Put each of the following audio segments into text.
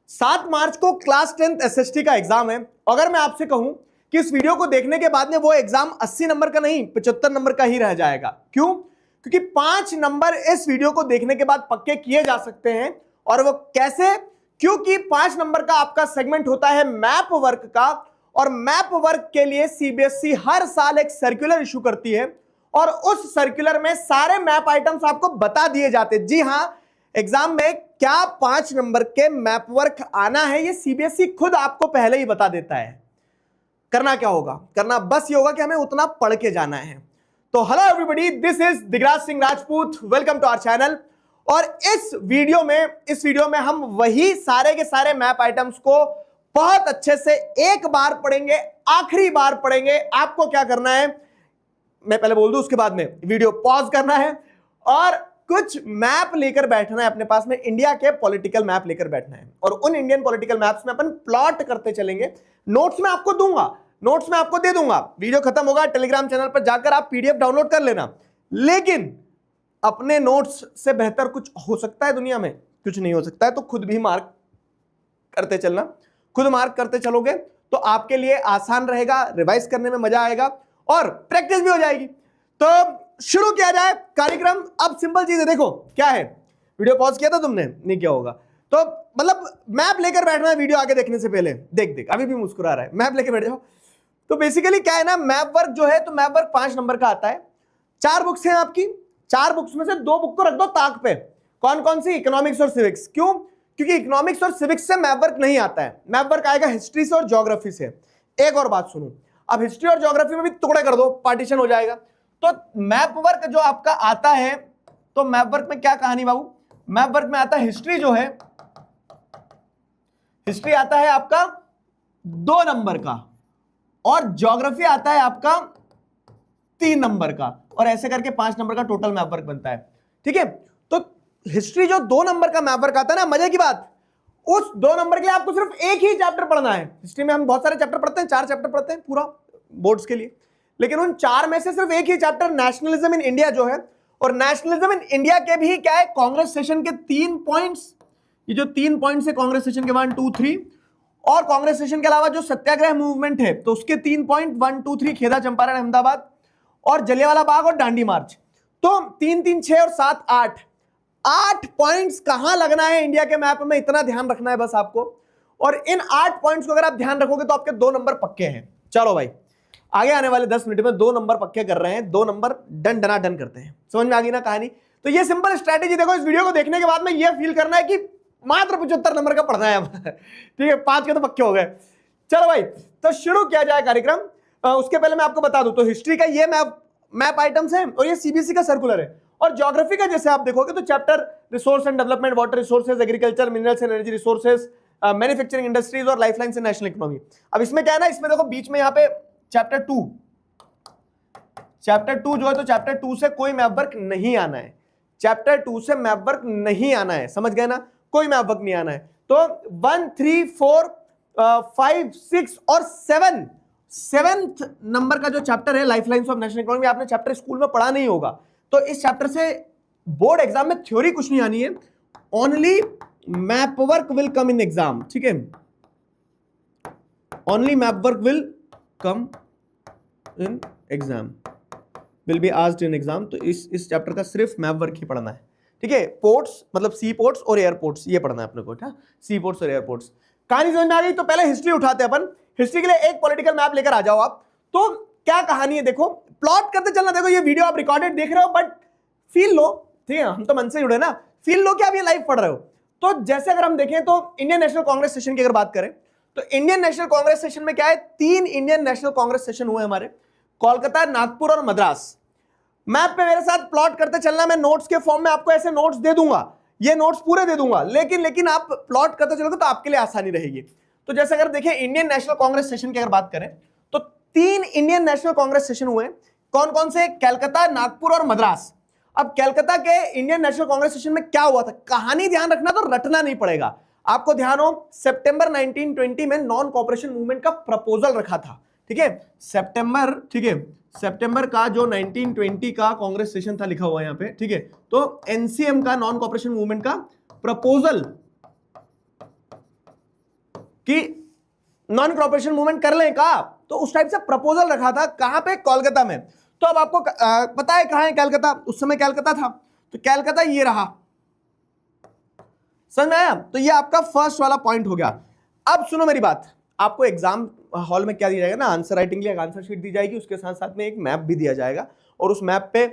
7 मार्च को class 10th SST का exam है। अगर मैं आपसे कहूं कि इस वीडियो को देखने के बाद में वो एग्जाम 80 नंबर का नहीं 75 नंबर का ही रह जाएगा। क्यों? क्योंकि 5 नंबर इस वीडियो को देखने के बाद पक्के किए जा सकते हैं। और वो कैसे? क्योंकि 5 नंबर का आपका सेगमेंट होता है मैप वर्क का, और मैप वर्क के लिए सीबीएसई हर साल एक सर्कुलर इशू करती है और उस सर्कुलर में सारे मैप आइटम्स आपको बता दिए जाते हैं। जी हां, एग्जाम में क्या 5 नंबर के मैप वर्क आना है ये सीबीएसई खुद आपको पहले ही बता देता है। करना क्या होगा? करना बस ये होगा कि हमें उतना पढ़ के जाना है। तो hello everybody, this is Digraj Singh Rajput, welcome to our channel. और इस वीडियो में हम वही सारे के सारे मैप आइटम्स को बहुत अच्छे से एक बार पढ़ेंगे, आखिरी बार पढ़ेंगे। आपको क्या करना है मैं पहले बोल दूं, उसके बाद में वीडियो पॉज करना है और कुछ मैप लेकर बैठना है अपने पास में। इंडिया के पॉलिटिकल मैप लेकर बैठना है और उन इंडियन पॉलिटिकल मैप्स में अपन प्लॉट करते चलेंगे। नोट्स में आपको दूंगा, नोट्स में आपको दे दूंगा। वीडियो खत्म होगा, टेलीग्राम चैनल पर जाकर आप पीडीएफ डाउनलोड कर लेना। लेकिन अपने नोट्स से बेहतर कुछ हो सकता है दुनिया में? कुछ नहीं हो सकता है। तो खुद भी मार्क करते चलना। खुद मार्क करते चलोगे तो आपके लिए आसान रहेगा, रिवाइज करने में मजा आएगा और प्रैक्टिस भी हो जाएगी। तो शुरू किया जाए कार्यक्रम। अब सिंपल चीज है, देखो क्या है। वीडियो पॉज किया था तुमने? नहीं किया होगा। तो मतलब मैप लेकर बैठना है वीडियो आगे देखने से पहले। देख अभी भी मुस्कुरा रहा है। मैप लेकर बैठ जाओ। तो बेसिकली क्या है ना, मैप वर्क जो है, तो मैप वर्क 5 नंबर का आता है। 4 बुक्स हैं आपकी। 4 बुक्स में से 2 बुक को रख दो ताक पे। कौन कौन सी? इकोनॉमिक्स और सिविक्स। क्यों? क्योंकि इकोनॉमिक्स और सिविक्स से मैप वर्क नहीं आता है। मैप वर्क आएगा हिस्ट्री से और ज्योग्राफी से। एक और बात सुनो, अब हिस्ट्री और ज्योग्राफी में भी टुकड़े कर दो, पार्टीशन हो जाएगा। तो मैप वर्क जो आपका आता है, तो मैप वर्क में क्या कहानी बाबू? मैप वर्क में आता है हिस्ट्री जो है, हिस्ट्री आता है आपका 2 नंबर का और ज्योग्राफी आता है आपका 3 नंबर का, और ऐसे करके 5 नंबर का टोटल मैप वर्क बनता है। ठीक है? तो हिस्ट्री जो 2 नंबर का मैप वर्क आता है ना, मजे की बात, उस 2 नंबर के लिए आपको सिर्फ एक ही चैप्टर पढ़ना है। हिस्ट्री में हम बहुत सारे चैप्टर पढ़ते हैं, 4 चैप्टर पढ़ते हैं पूरा बोर्ड्स के लिए, लेकिन उन 4 में से सिर्फ एक ही चैप्टर नेशनलिज्म इन इंडिया जो है। और नेशनलिज्म इन इंडिया के भी क्या है, कांग्रेस सेशन के 3 पॉइंट्स। ये जो 3 पॉइंट्स है कांग्रेस सेशन के 1, 2, 3, और कांग्रेस सेशन के अलावा जो सत्याग्रह मूवमेंट है तो उसके 3 पॉइंट 1, 2, 3, खेदा, चंपारण, अहमदाबाद और जलियांवाला बाग और दांडी मार्च। तो 3, 3, 6 और 7, 8 पॉइंट्स कहां लगना है इंडिया के मैप में, इतना ध्यान रखना है बस आपको। और इन 8 पॉइंट्स को अगर आप ध्यान रखोगे तो आपके 2 नंबर पक्के हैं। चलो भाई, आगे आने वाले 10 मिनट में 2 नंबर पक्के कर रहे हैं। 2 नंबर डन डना डन करते हैं। समझ में आ गई ना कहानी? तो ये सिंपल स्ट्रैटेजी देखो, इस वीडियो को देखने के बाद में ये फील करना है कि मात्र 75 नंबर का पढ़ना है। ठीक है, 5 के तो पक्के हो गए। चलो भाई, तो शुरू किया जाए कार्यक्रम। उसके पहले मैं आपको बता दूं, तो हिस्ट्री का ये मैप आइटम्स है और ये सीबीएसई का सर्कुलर है। और ज्योग्राफी का जैसे आप देखोगे तो chapter resource and development, water resources, agriculture, minerals and energy resources, manufacturing industries और लाइफलाइंस इन नेशनल इकोनॉमी। अब इसमें क्या है ना, इसमें देखो बीच में यहाँ पे चैप्टर 2 जो है, तो चैप्टर 2 से कोई मैप वर्क नहीं आना है। चैप्टर 2 से मैप वर्क नहीं आना है, समझ गए ना? कोई मैप वर्क नहीं आना है। तो 1, 3, 4, 5, 6 और 7th नंबर का जो चैप्टर है लाइफलाइंस ऑफ नेशनल इकोनॉमी, आपने चैप्टर स्कूल में पढ़ा नहीं होगा। तो इस चैप्टर से बोर्ड एग्जाम में थ्योरी कुछ नहीं आनी है, only map work will come in exam. ठीक है, only map work will come in exam, will be asked in exam. तो इस चैप्टर का सिर्फ मैप वर्क ही पढ़ना है। ठीक है, पोर्ट्स मतलब सी पोर्ट्स और एयरपोर्ट्स, ये पढ़ना है अपने को। सी पोर्ट्स और एयरपोर्ट्स। कहानी समझ में आ गई? तो पहले हिस्ट्री उठाते हैं अपन। हिस्ट्री के लिए एक पॉलिटिकल मैप लेकर आ जाओ आप। तो क्या कहानी है देखो, प्लॉट करते चलना। देखो ये वीडियो आप रिकॉर्डेड देख रहे हो, बट फील लो। ठीक है, हम तो मन से जुड़े ना, फील लो कि आप ये लाइव पढ़ रहे हो। तो जैसे अगर हम देखें तो इंडियन नेशनल कांग्रेस सेशन की अगर बात करें तो इंडियन नेशनल कांग्रेस सेशन में क्या है, 3 इंडियन नेशनल कांग्रेस सेशन हुए हमारे, कोलकाता, नागपुर और मद्रास। मैप पे मेरे साथ प्लॉट करते चलना। मैं नोट्स के फॉर्म में आपको ऐसे नोट्स दे दूंगा, ये नोट्स पूरे दे दूंगा, लेकिन आप प्लॉट करते चलोगे तो आपके लिए आसानी रहेगी। तो जैसे अगर देखें इंडियन नेशनल कांग्रेस सेशन की अगर बात करें तो 3 इंडियन नेशनल कांग्रेस सेशन हुए। कौन कौन से? कलकत्ता, नागपुर और मद्रास। अब कलकत्ता के इंडियन नेशनल कांग्रेस सेशन में क्या हुआ था, कहानी ध्यान रखना, तो रटना नहीं पड़ेगा आपको। ध्यान हो, सितंबर 1920 में नॉन कोऑपरेशन मूवमेंट का प्रपोजल रखा था। ठीक है, सितंबर का जो 1920 का कांग्रेस सेशन था, लिखा हुआ है यहाँ पे। ठीक है, तो एनसीएम का, नॉन कोऑपरेशन मूवमेंट का प्रपोजल कि नॉन कॉपरेशन मूवमेंट कर लें का, तो उस टाइप से प्रपोजल रखा था। कहां पे? कोलकाता में। तो अब आपको पता है कहां है कलकत्ता? उस समय कलकत्ता था, तो कलकत्ता ये रहा, समझ में आया? तो ये आपका फर्स्ट वाला पॉइंट हो गया। अब सुनो मेरी बात, आपको एग्जाम हॉल में क्या दिया जाएगा ना, आंसर राइटिंग के लिए एक आंसर शीट दी जाएगी, उसके साथ साथ में एक मैप भी दिया जाएगा, और उस मैप पे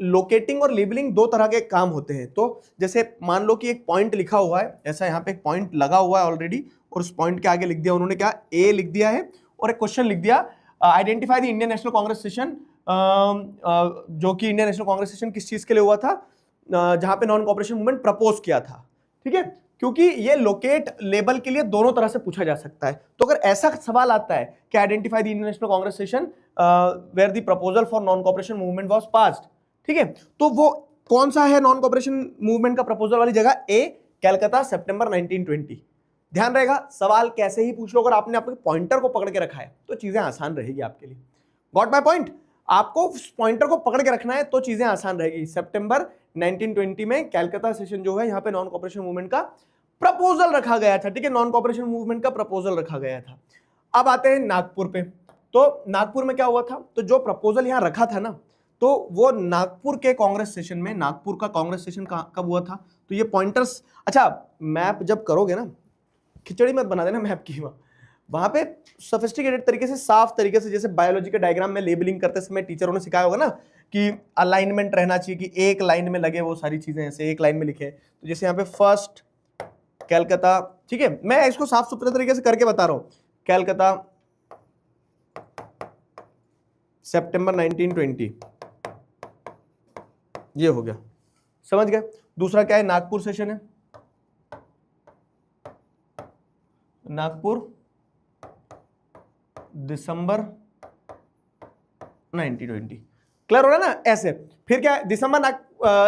लोकेटिंग और लेबलिंग दो तरह के काम होते हैं। तो जैसे मान लो कि एक पॉइंट लिखा हुआ है, ऐसा यहाँ पे एक पॉइंट लगा हुआ है ऑलरेडी, और उस पॉइंट के आगे लिख दिया उन्होंने क्या, ए लिख दिया है, और एक क्वेश्चन लिख दिया, identify the Indian National Congress session, जो कि इंडियन नेशनल कांग्रेस सेशन किस चीज के लिए हुआ था, जहां पे नॉन कॉपरेशन मूवमेंट प्रपोज किया था। ठीक है, क्योंकि ये लोकेट लेबल के लिए दोनों तरह से पूछा जा सकता है। तो अगर ऐसा सवाल आता है कि identify the Indian National Congress session where the proposal for non cooperation movement was passed, ठीक है, तो वो कौन सा है नॉन कॉपरेशन मूवमेंट का प्रपोजल वाली जगह? ए, कलकत्ता, सितंबर 1920। ध्यान रहेगा, सवाल कैसे ही पूछ लो, अगर आपने अपने पॉइंटर को पकड़ के रखा है तो चीजें आसान रहेगी आपके लिए। Got my point? आपको पॉइंटर को पकड़ के रखना है तो चीजें आसान रहेगी। सितंबर 1920 में कलकत्ता सेशन जो है, यहाँ पे नॉन कॉपरेशन मूवमेंट का प्रपोजल रखा गया था। ठीक है, नॉन कॉपरेशन मूवमेंट का प्रपोजल रखा गया था। अब आते हैं नागपुर पे। तो नागपुर में क्या हुआ था? तो जो प्रपोजल यहाँ रखा था ना, तो वो नागपुर के कांग्रेस सेशन में, नागपुर का कांग्रेस सेशन कब हुआ था? तो ये पॉइंटर्स, अच्छा मैप जब करोगे ना, खिचड़ी मत बना देना मैप की, वहां पे सोफिस्टिकेटेड तरीके से, साफ तरीके से, जैसे बायोलॉजी के डायग्राम में लेबलिंग करते समय टीचरों ने सिखाया होगा ना कि अलाइनमेंट रहना चाहिए, कि एक लाइन में लगे वो सारी चीजें, ऐसे एक लाइन में लिखे। तो जैसे यहाँ पे फर्स्ट कलकत्ता, ठीक है, मैं इसको साफ सुथरे तरीके से करके बता रहा हूं, कलकत्ता सितंबर 1920, ये हो गया, समझ गए? दूसरा क्या है? नागपुर सेशन है, नागपुर दिसंबर 1920। क्लियर हो रहा है ना? ऐसे फिर क्या है,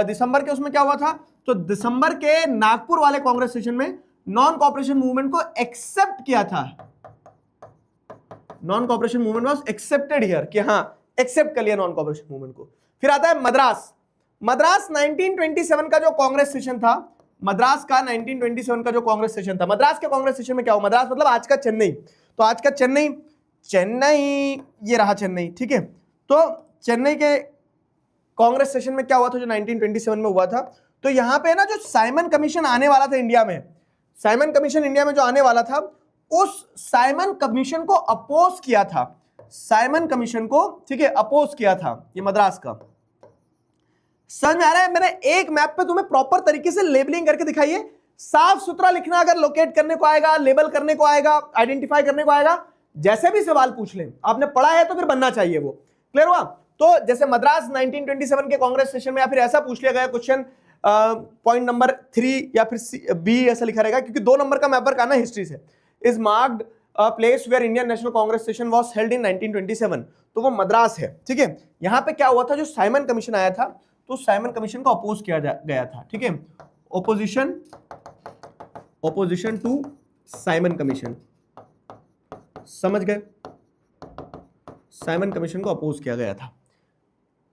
दिसंबर के उसमें क्या हुआ था? तो दिसंबर के नागपुर वाले कांग्रेस सेशन में नॉन कॉपरेशन मूवमेंट को एक्सेप्ट किया था। Non cooperation movement was accepted here, कि हां एक्सेप्ट कर लिया नॉन कॉपरेशन मूवमेंट को। फिर आता है मद्रास। मद्रास 1927 का जो कांग्रेस सेशन था, मद्रास का 1927 का जो कांग्रेस सेशन था, मद्रास के कांग्रेस सेशन में क्या हुआ? मद्रास मतलब आज का चेन्नई। तो आज का चेन्नई, ये रहा चेन्नई, ठीक है। तो चेन्नई के कांग्रेस सेशन में क्या हुआ था जो 1927 में हुआ था? तो यहां पे ना जो साइमन कमीशन आने वाला था इंडिया में, साइमन कमीशन इंडिया में जो आने वाला था, उस साइमन कमीशन को अपोज किया था, साइमन कमीशन को, ठीक है, अपोज किया था ये मद्रास का। समझ में आ रहा है? मैंने एक मैप पे तुम्हें प्रॉपर तरीके से लेबलिंग करके दिखाई है, साफ सुथरा लिखना। अगर लोकेट करने को आएगा, लेबल करने को आएगा, आइडेंटिफाई करने को आएगा, जैसे भी सवाल पूछ ले, आपने पढ़ा है तो फिर बनना चाहिए वो। क्लियर हुआ? तो जैसे मद्रास 1927 के कांग्रेस सेशन में, या फिर ऐसा पूछ लिया गया क्वेश्चन, पॉइंट नंबर 3 या फिर बी ऐसा लिखा रहेगा, क्योंकि 2 नंबर का मैपर का ना हिस्ट्री से, is marked a place where Indian National Congress session was held in 1927, तो वो मद्रास है। ठीक है, यहां पे क्या हुआ था? जो साइमन कमीशन आया था, तो साइमन कमीशन को अपोज किया गया था। ठीक है, ओपोजिशन टू साइमन कमीशन, समझ गए? साइमन कमीशन को अपोज किया गया था।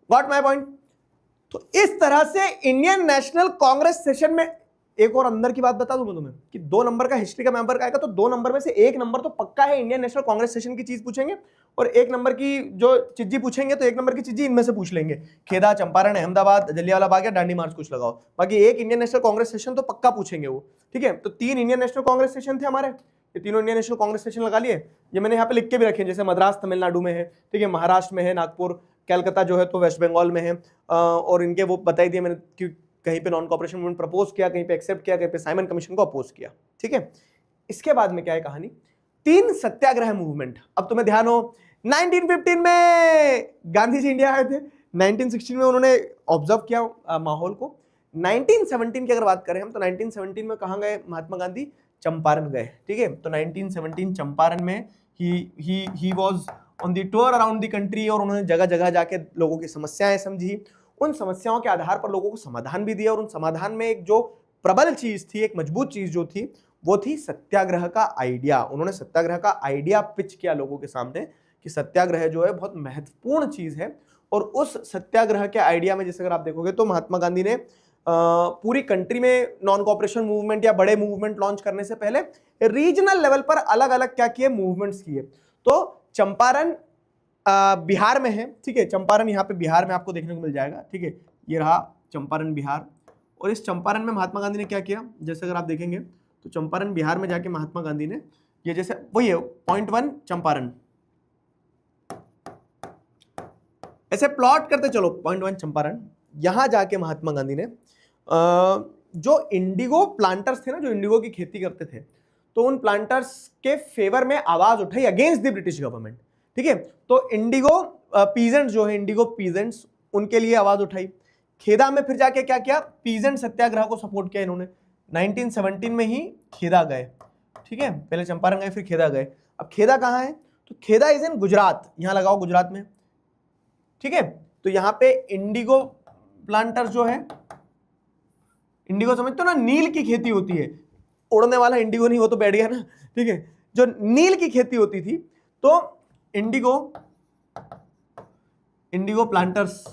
Got my point? तो इस तरह से इंडियन नेशनल कांग्रेस सेशन में, एक और अंदर की बात बता दूं मैं तुम्हें कि 2 नंबर का हिस्ट्री का मेंबर का आएगा, तो 2 नंबर में से 1 नंबर तो पक्का है इंडियन नेशनल कांग्रेस सेशन की चीज पूछेंगे, और 1 नंबर की जो चीजी पूछेंगे तो 1 नंबर की चीजी इनमें से पूछ लेंगे, खेदा, चंपारण, अहमदाबाद, जलियांवाला बाग या दांडी मार्च कुछ लगाओ। बाकी एक इंडियन नेशनल कांग्रेस सेशन तो पक्का पूछेंगे वो। ठीक है, तो 3 इंडियन नेशनल कांग्रेस सेशन थे हमारे, ये तीनों इंडियन नेशनल कांग्रेस सेशन लगा लिए। ये मैंने यहाँ पे लिख के भी रखे, जैसे मद्रास तमिलनाडु में है, ठीक है, महाराष्ट्र में है, नागपुर, कलकत्ता जो है तो वेस्ट बंगाल में है, और इनके वो बताई दिए मैंने कि कहीं पे नॉन कॉपरेशन मूवमेंट प्रपोज किया, कहीं पे एक्सेप्ट किया, कहीं पे साइमन कमीशन को अपोज किया। ठीक है, इसके बाद में क्या है कहानी? 3 सत्याग्रह मूवमेंट। अब तुम्हें ध्यान हो, 1915 में गांधी जी इंडिया आए थे, 1916 में उन्होंने ऑब्जर्व किया माहौल को। 1917 की अगर बात करें हम, तो 1917 में कहां गए महात्मा गांधी? चंपारण गए। ठीक है, तो 1917 चंपारण में he was on the tour around the country, और उन्होंने जगह जगह जाके लोगों की समस्याएं समझी, उन समस्याओं के आधार पर लोगों को समाधान भी दिया, और उन समाधान में एक जो प्रबल चीज थी, एक मजबूत चीज जो थी, वो थी सत्याग्रह का आइडिया। उन्होंने सत्याग्रह का आइडिया पिच किया लोगों के सामने कि सत्याग्रह जो है बहुत महत्वपूर्ण चीज है। और उस सत्याग्रह के आइडिया में जैसे अगर आप देखोगे तो महात्मा गांधी ने पूरी कंट्री में नॉन कॉपरेशन मूवमेंट या बड़े मूवमेंट लॉन्च करने से पहले रीजनल लेवल पर अलग अलग क्या किए, मूवमेंट्स किए। तो चंपारण बिहार में है, ठीक है, चंपारण यहाँ पे बिहार में आपको देखने को मिल जाएगा, ठीक है, ये रहा चंपारण बिहार। और इस चंपारण में महात्मा गांधी ने क्या किया, जैसे अगर आप देखेंगे तो चंपारण बिहार में जाके महात्मा गांधी ने ये जैसे वही है पॉइंट 1 चंपारण, ऐसे प्लॉट करते चलो पॉइंट 1 चंपारण। यहां जाके महात्मा गांधी ने जो इंडिगो प्लांटर्स थे ना, जो इंडिगो की खेती करते थे, तो उन प्लांटर्स के फेवर में आवाज उठाई अगेंस्ट द ब्रिटिश गवर्नमेंट, ठीक है। तो इंडिगो पीजेंट्स जो है, इंडिगो पीजेंट्स, उनके लिए आवाज उठाई। खेदा में फिर जाके क्या किया, पीजेंट सत्याग्रह को सपोर्ट किया इन्होंने। 1917 में ही खेदा गए, ठीक है, पहले चंपारण गए फिर खेदा गए। अब खेदा कहाँ है, तो खेदा इज इन गुजरात, यहां लगाओ गुजरात में, ठीक है। तो यहां पे इंडिगो प्लांटर्स जो है, इंडिगो समझते हो ना, नील की खेती होती है, उड़ने वाला इंडिगो नहीं, वो तो बैठ गया ना, ठीक है, जो नील की खेती होती थी। तो इंडिगो प्लांटर्स,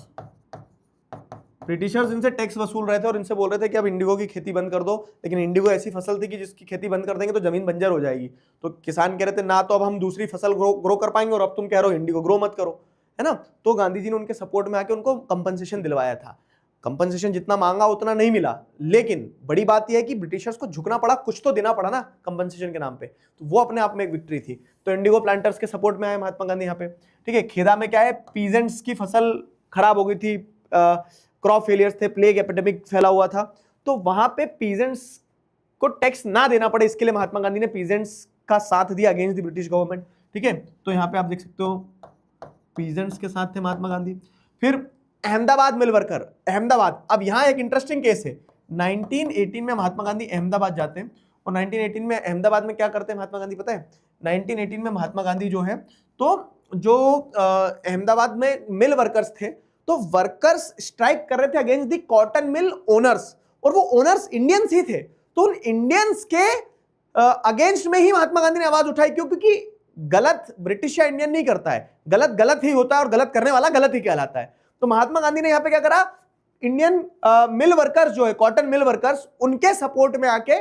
ब्रिटिशर्स इनसे टैक्स वसूल रहे थे और इनसे बोल रहे थे कि अब इंडिगो की खेती बंद कर दो, लेकिन इंडिगो ऐसी फसल थी कि जिसकी खेती बंद कर देंगे तो जमीन बंजर हो जाएगी। तो किसान कह रहे थे ना, तो अब हम दूसरी फसल ग्रो कर पाएंगे, और अब तुम कह रहे हो इंडिगो ग्रो मत करो, है ना। तो गांधी जी ने उनके सपोर्ट में आके उनको कंपनसेशन दिलवाया था। कंपनसेशन जितना मांगा उतना नहीं मिला, लेकिन बड़ी बात यह है कि ब्रिटिशर्स को झुकना पड़ा, कुछ तो देना पड़ा ना कंपनसेशन के नाम पे, तो वो अपने आप में एक विक्ट्री थी। तो इंडिगो प्लांटर्स के सपोर्ट में आए महात्मा गांधी यहाँ पे, ठीक है। खेदा में क्या है, पीजेंट्स की फसल खराब हो गई थी, क्रॉप फेलियर्स थे, प्लेग एपिडेमिक फैला हुआ था, तो वहां पे पीजेंट्स को टैक्स ना देना पड़े, इसके लिए महात्मा गांधी ने पीजेंट्स का साथ दिया अगेंस्ट द ब्रिटिश गवर्नमेंट, ठीक है। तो यहाँ पे आप देख सकते हो पीजेंट्स के साथ थे महात्मा गांधी। फिर अहमदाबाद मिल वर्कर, अहमदाबाद, अब यहाँ एक इंटरेस्टिंग केस है। 1918 में महात्मा गांधी अहमदाबाद जाते हैं, और 1918 में अहमदाबाद में क्या करते हैं महात्मा गांधी पता है, 1918 में महात्मा गांधी जो है, तो जो अहमदाबाद में मिल वर्कर्स थे, तो वर्कर्स स्ट्राइक कर रहे थे against the cotton mill owners, और वो ओनर्स इंडियंस ही थे। तो उन इंडियंस के अगेंस्ट में ही महात्मा गांधी ने आवाज उठाई, क्योंकि गलत ब्रिटिश या इंडियन नहीं करता है, गलत गलत ही होता है और गलत करने वाला गलत ही कहलाता है। तो महात्मा गांधी ने यहां पे क्या करा, इंडियन मिल वर्कर्स जो है, कॉटन मिल वर्कर्स, उनके सपोर्ट में आके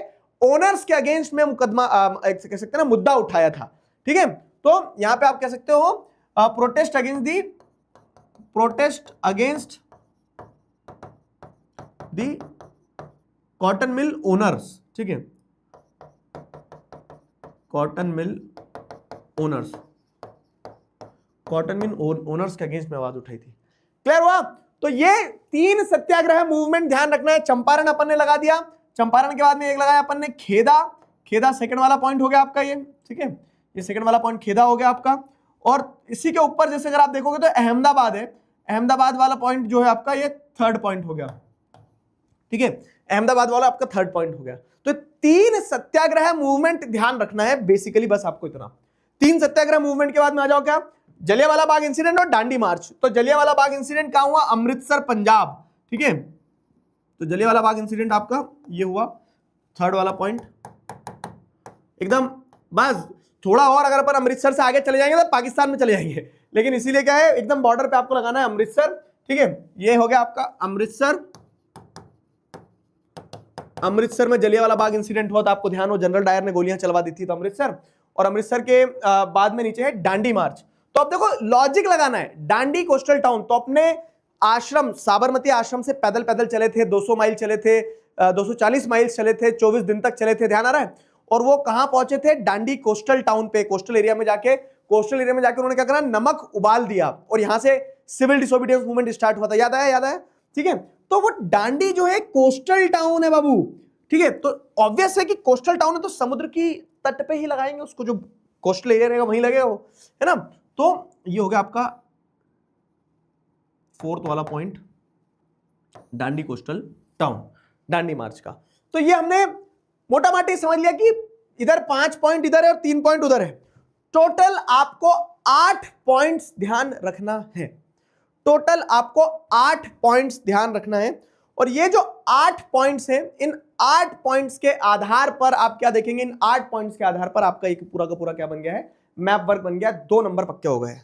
ओनर्स के अगेंस्ट में मुकदमा कह सकते हैं ना, मुद्दा उठाया था, ठीक है। तो यहां पे आप कह सकते हो protest against the cotton mill owners, ठीक है, cotton mill owners, cotton mill owners के अगेंस्ट में आवाज उठाई थी। क्लियर हुआ। तो ये 3 सत्याग्रह मूवमेंट ध्यान रखना है। चंपारण अपन ने लगा दिया, चंपारण के बाद में एक लगाया अपन ने खेदा, खेदा सेकंड वाला पॉइंट हो गया आपका ये, ठीक है, ये सेकंड वाला पॉइंट खेदा हो गया आपका। और इसी के ऊपर जैसे अगर आप देखोगे तो अहमदाबाद है, अहमदाबाद वाला पॉइंट जो है आपका ये थर्ड पॉइंट हो गया, ठीक है, अहमदाबाद वाला आपका थर्ड पॉइंट हो गया। तो 3 सत्याग्रह मूवमेंट ध्यान रखना है बेसिकली, बस आपको इतना। 3 सत्याग्रह मूवमेंट के बाद में आ जाओ क्या, जलियांवाला बाग इंसिडेंट और दांडी मार्च। तो जलियांवाला बाग इंसिडेंट कहां हुआ, अमृतसर पंजाब, ठीक है। तो जलियांवाला बाग इंसिडेंट आपका ये हुआ, थर्ड वाला पॉइंट एकदम। बस थोड़ा और अगर अपन अमृतसर से आगे चले जाएंगे तो पाकिस्तान में चले जाएंगे, लेकिन इसीलिए क्या है, एकदम बॉर्डर पे आपको लगाना है अमृतसर, ठीक है। ये हो गया आपका अमृतसर, अमृतसर में जलियांवाला बाग इंसिडेंट हुआ, तो आपको ध्यान हो जनरल डायर ने गोलियां चलवा दी थी, तो अमृतसर। और अमृतसर के बाद में नीचे है दांडी मार्च। तो अब देखो लॉजिक लगाना है, दांडी कोस्टल टाउन, तो अपने आश्रम साबरमती आश्रम से पैदल पैदल चले थे, 200 माइल चले थे, 240 माइल चले थे, 24 दिन तक चले थे, ध्यान आ रहा है। और वो कहां पहुंचे थे, दांडी कोस्टल टाउन पे, कोस्टल एरिया में जाके उन्होंने क्या करा, नमक उबाल दिया, और यहां से सिविल डिसोबीडियंस मूवमेंट स्टार्ट हुआ था, याद आया, ठीक है। तो वो दांडी जो है कोस्टल टाउन है बाबू, ठीक है। तो ऑब्वियस है कि कोस्टल टाउन है तो समुद्र की तट पे ही लगाएंगे उसको, जो कोस्टल एरिया रहेगा वहीं लगेगा वो, है ना। तो ये हो गया आपका फोर्थ वाला point, Dandi coastal town, Dandi march का। तो ये हमने मोटा माटी समझ लिया कि इधर 5 पॉइंट इधर है और 3 पॉइंट उधर है। टोटल आपको 8 पॉइंट्स ध्यान रखना है, टोटल आपको 8 पॉइंट्स ध्यान रखना है। और ये जो 8 पॉइंट्स हैं, इन 8 पॉइंट्स के आधार पर आप क्या देखेंगे, इन 8 पॉइंट्स के आधार पर आपका एक पूरा का पूरा क्या बन गया है, मैप वर्क बन गया, 2 नंबर पक्के हो गए।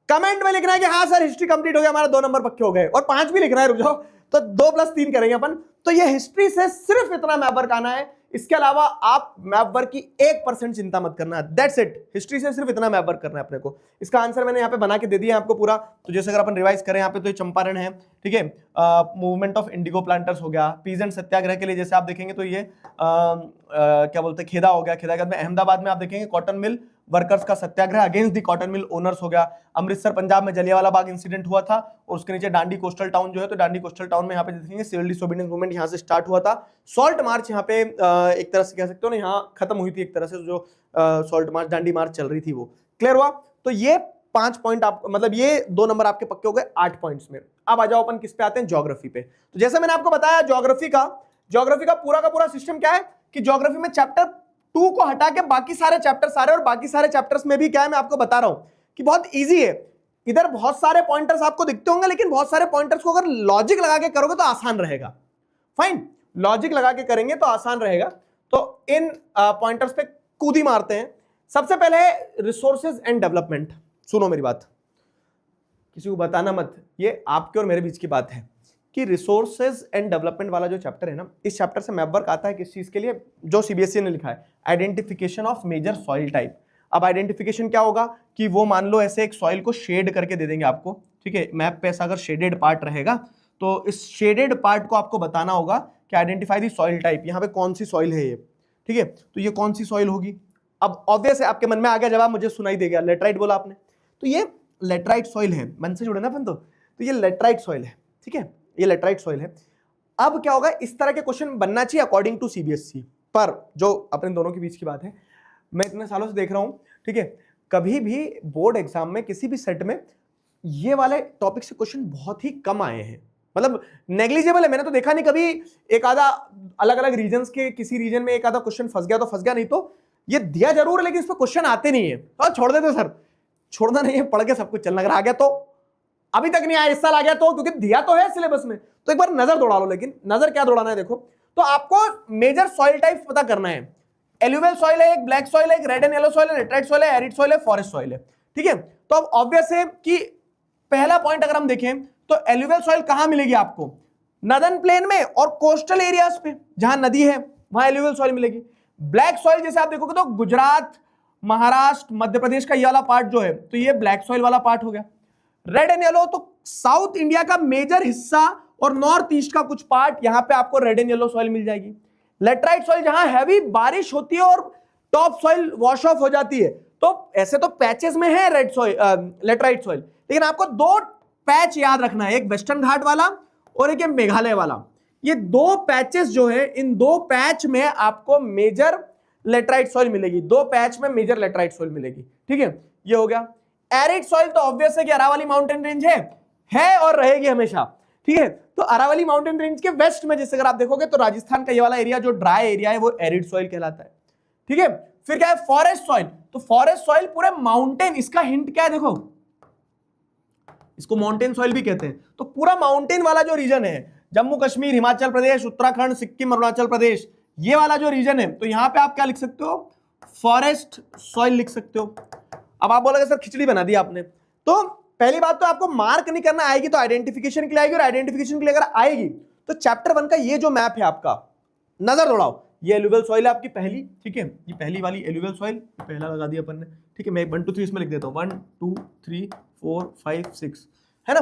कमेंट में लिखना है कि हाँ सर हिस्ट्री कंप्लीट हो गया, हमारा 2 नंबर पक्के हो गए, और 5 भी लिखना है, रुक जाओ, तो 2 + 3 करेंगे अपन। तो ये हिस्ट्री से सिर्फ इतना मैप वर्क आना है, इसके अलावा आप मैप वर्क की 1% चिंता मत करना, दैट्स इट। हिस्ट्री से सिर्फ इतना मैप वर्क करना है अपने को। इसका आंसर मैंने यहाँ पे बना के दे दिया आपको पूरा। तो जैसे अगर अपन रिवाइज करें यहाँ पे, तो ये चंपारण है, ठीक है, मूवमेंट ऑफ इंडिगो प्लांटर्स हो गया, पीजेंट सत्याग्रह के लिए जैसे आप देखेंगे तो ये क्या बोलते हैं, खेदा हो गया, खेदा के बाद में अहमदाबाद में आप देखेंगे कॉटन मिल वर्कर्स का satyagraha against the cotton mill owners हो गया, अमृतसर पंजाब में जलियांवाला बाग इंसिडेंट हुआ था, और उसके नीचे डांडी कोस्टल टाउन जो है, तो डांडी कोस्टल टाउन में यहाँ पे देखेंगे सिविल डिसोबीडियंस मूवमेंट यहाँ से स्टार्ट हुआ था। सॉल्ट मार्च यहाँ पे एक तरह से कह सकते हो ना, यहाँ खत्म हुई थी एक तरह से, जो सॉल्ट मार्च डांडी मार्च चल रही थी वो। क्लियर हुआ? तो ये 5 पॉइंट आप, मतलब ये 2 नंबर आपके पक्के हो गए 8 पॉइंट्स में। अब आ जाओ अपन किस पे आते हैं, ज्योग्राफी पे। तो जैसे मैंने आपको बताया ज्योग्राफी का पूरा का पूरा सिस्टम क्या है कि ज्योग्राफी में चैप्टर 2 को हटा के बाकी सारे चैप्टर सारे, और बाकी सारे चैप्टर्स में भी क्या है मैं आपको बता रहा हूं कि बहुत इजी है। इधर बहुत सारे पॉइंटर्स आपको दिखते होंगे, लेकिन बहुत सारे पॉइंटर्स को अगर लॉजिक लगा के करोगे तो आसान रहेगा। फाइन, लॉजिक लगा के करेंगे तो आसान रहेगा। तो इन पॉइंटर्स पे कूदी मारते हैं। सबसे पहले रिसोर्सेज एंड डेवलपमेंट। सुनो मेरी बात, किसी को बताना मत, ये आपके और मेरे बीच की बात है कि रिसोर्सेज एंड डेवलपमेंट वाला जो चैप्टर है ना, इस चैप्टर से मैप वर्क आता है किस चीज के लिए, जो सीबीएसई ने लिखा है, identification of major soil type. अब आइडेंटिफिकेशन क्या होगा कि वो मान लो ऐसे एक सॉइल को शेड करके दे देंगे आपको, ठीक है, मैप पे ऐसा अगर शेडेड पार्ट रहेगा तो इस शेडेड पार्ट को आपको बताना होगा कि आइडेंटिफाई दी सॉइल टाइप, यहाँ पे कौन सी सॉइल है ये, ठीक है, तो ये कौन सी सॉइल होगी। अब ऑब्वियस है आपके मन में आ गया जवाब, मुझे सुनाई देगा, लेटराइट बोला आपने, तो ये लेटराइट सॉइल है, मन से जुड़े ना अपन, तो ये लेटराइट सॉइल है, ठीक है, ये लेटराइट सॉइल है। अब क्या होगा, इस तरह के क्वेश्चन बनना चाहिए अकॉर्डिंग टू सीबीएसई, पर जो अपने दोनों के बीच की बात है, मैं इतने सालों से देख रहा हूं, ठीक है, कभी भी बोर्ड एग्जाम में किसी भी सेट में ये वाले टॉपिक से क्वेश्चन बहुत ही कम आए हैं, मतलब नेग्लिजिबल है। मैंने तो देखा नहीं कभी एक आधा अलग अलग रीजन्स के किसी रीजन में एक आधा क्वेश्चन फंस गया तो फंस गया, नहीं तो ये दिया जरूर है लेकिन इस पर क्वेश्चन आते नहीं है, तो छोड़ देते सर, छोड़ना नहीं है, पढ़ के सब कुछ चलना। अगर आ गया तो, अभी तक नहीं आया, इस साल आ गया तो, क्योंकि दिया तो है सिलेबस में, तो एक बार नजर दौड़ा लो। लेकिन नजर क्या दौड़ाना है, देखो, तो आपको मेजर सॉइल टाइप्स पता करना है। एल्यूवियल सॉइल है, एक ब्लैक सॉइल है, एक रेड एंड येलो सॉइल है, लेटराइट सॉइल है, एरिड सॉइल है, फॉरेस्ट सॉइल है, ठीक है। तो अब ऑब्वियस है कि पहला पॉइंट अगर हम देखें तो एल्यूवियल सॉइल कहां मिलेगी आपको, नदर्न प्लेन में और कोस्टल एरियाज पे जहां नदी है वहां एल्यूवियल सॉइल मिलेगी। ब्लैक सॉइल जैसे आप देखोगे तो गुजरात, महाराष्ट्र, मध्य प्रदेश का ये वाला पार्ट जो है, तो ये ब्लैक सॉइल वाला पार्ट हो गया। रेड एंड येलो तो साउथ इंडिया का मेजर हिस्सा और नॉर्थ ईस्ट का कुछ पार्ट, यहां पे आपको रेड एंड येलो सॉइल मिल जाएगी। लेटराइट सॉइल जहां हैवी बारिश होती है और टॉप सॉइल वॉश ऑफ हो जाती है, तो ऐसे तो पैचेस में है रेड सॉइल, लेटराइट सॉइल, लेकिन आपको 2 पैच याद रखना है, एक वेस्टर्न घाट वाला और एक मेघालय वाला। ये 2 पैचेस जो है, इन 2 पैच में आपको मेजर लेटराइट सॉइल मिलेगी, 2 पैच में मेजर लेटराइट सॉइल मिलेगी, ठीक है, ये हो गया। एरिड सॉइल तो ऑब्वियस है कि अरावली माउंटेन रेंज है और रहेगी हमेशा, ठीक है। तो अरावली माउंटेन रेंज के वेस्ट में जैसे अगर आप देखोगे तो राजस्थान का ये वाला एरिया जो ड्राई एरिया है वो एरिड सॉइल कहलाता है, ठीक है। फिर क्या है, फॉरेस्ट सॉइल, तो फॉरेस्ट सॉइल पूरे माउंटेन, इसका हिंट क्या है देखो, इसको माउंटेन सॉइल भी कहते हैं, तो पूरा माउंटेन वाला जो रीजन है, जम्मू कश्मीर, हिमाचल प्रदेश, उत्तराखंड, सिक्किम, अरुणाचल प्रदेश, ये वाला जो रीजन है, तो यहां पे आप क्या लिख सकते हो, फॉरेस्ट सॉइल लिख सकते हो। अब आप बोलोगे सर खिचड़ी बना दी आपने, तो पहली बात तो आपको मार्क नहीं करना, आएगी तो आइडेंटिफिकेशन के लिए आएगी, और आइडेंटिफिकेशन के लिए अगर आएगी तो चैप्टर 1 का ये जो मैप है आपका, नजर दौड़ाओ, ये एलुवियल सॉइल है आपकी पहली, ठीक है, ये पहली वाली एलुवियल सॉइल, पहला लगा दिया अपन ने, ठीक है। मैं 1 2 3 इसमें लिख देता हूँ, 1 2 3 4 5 6, है ना।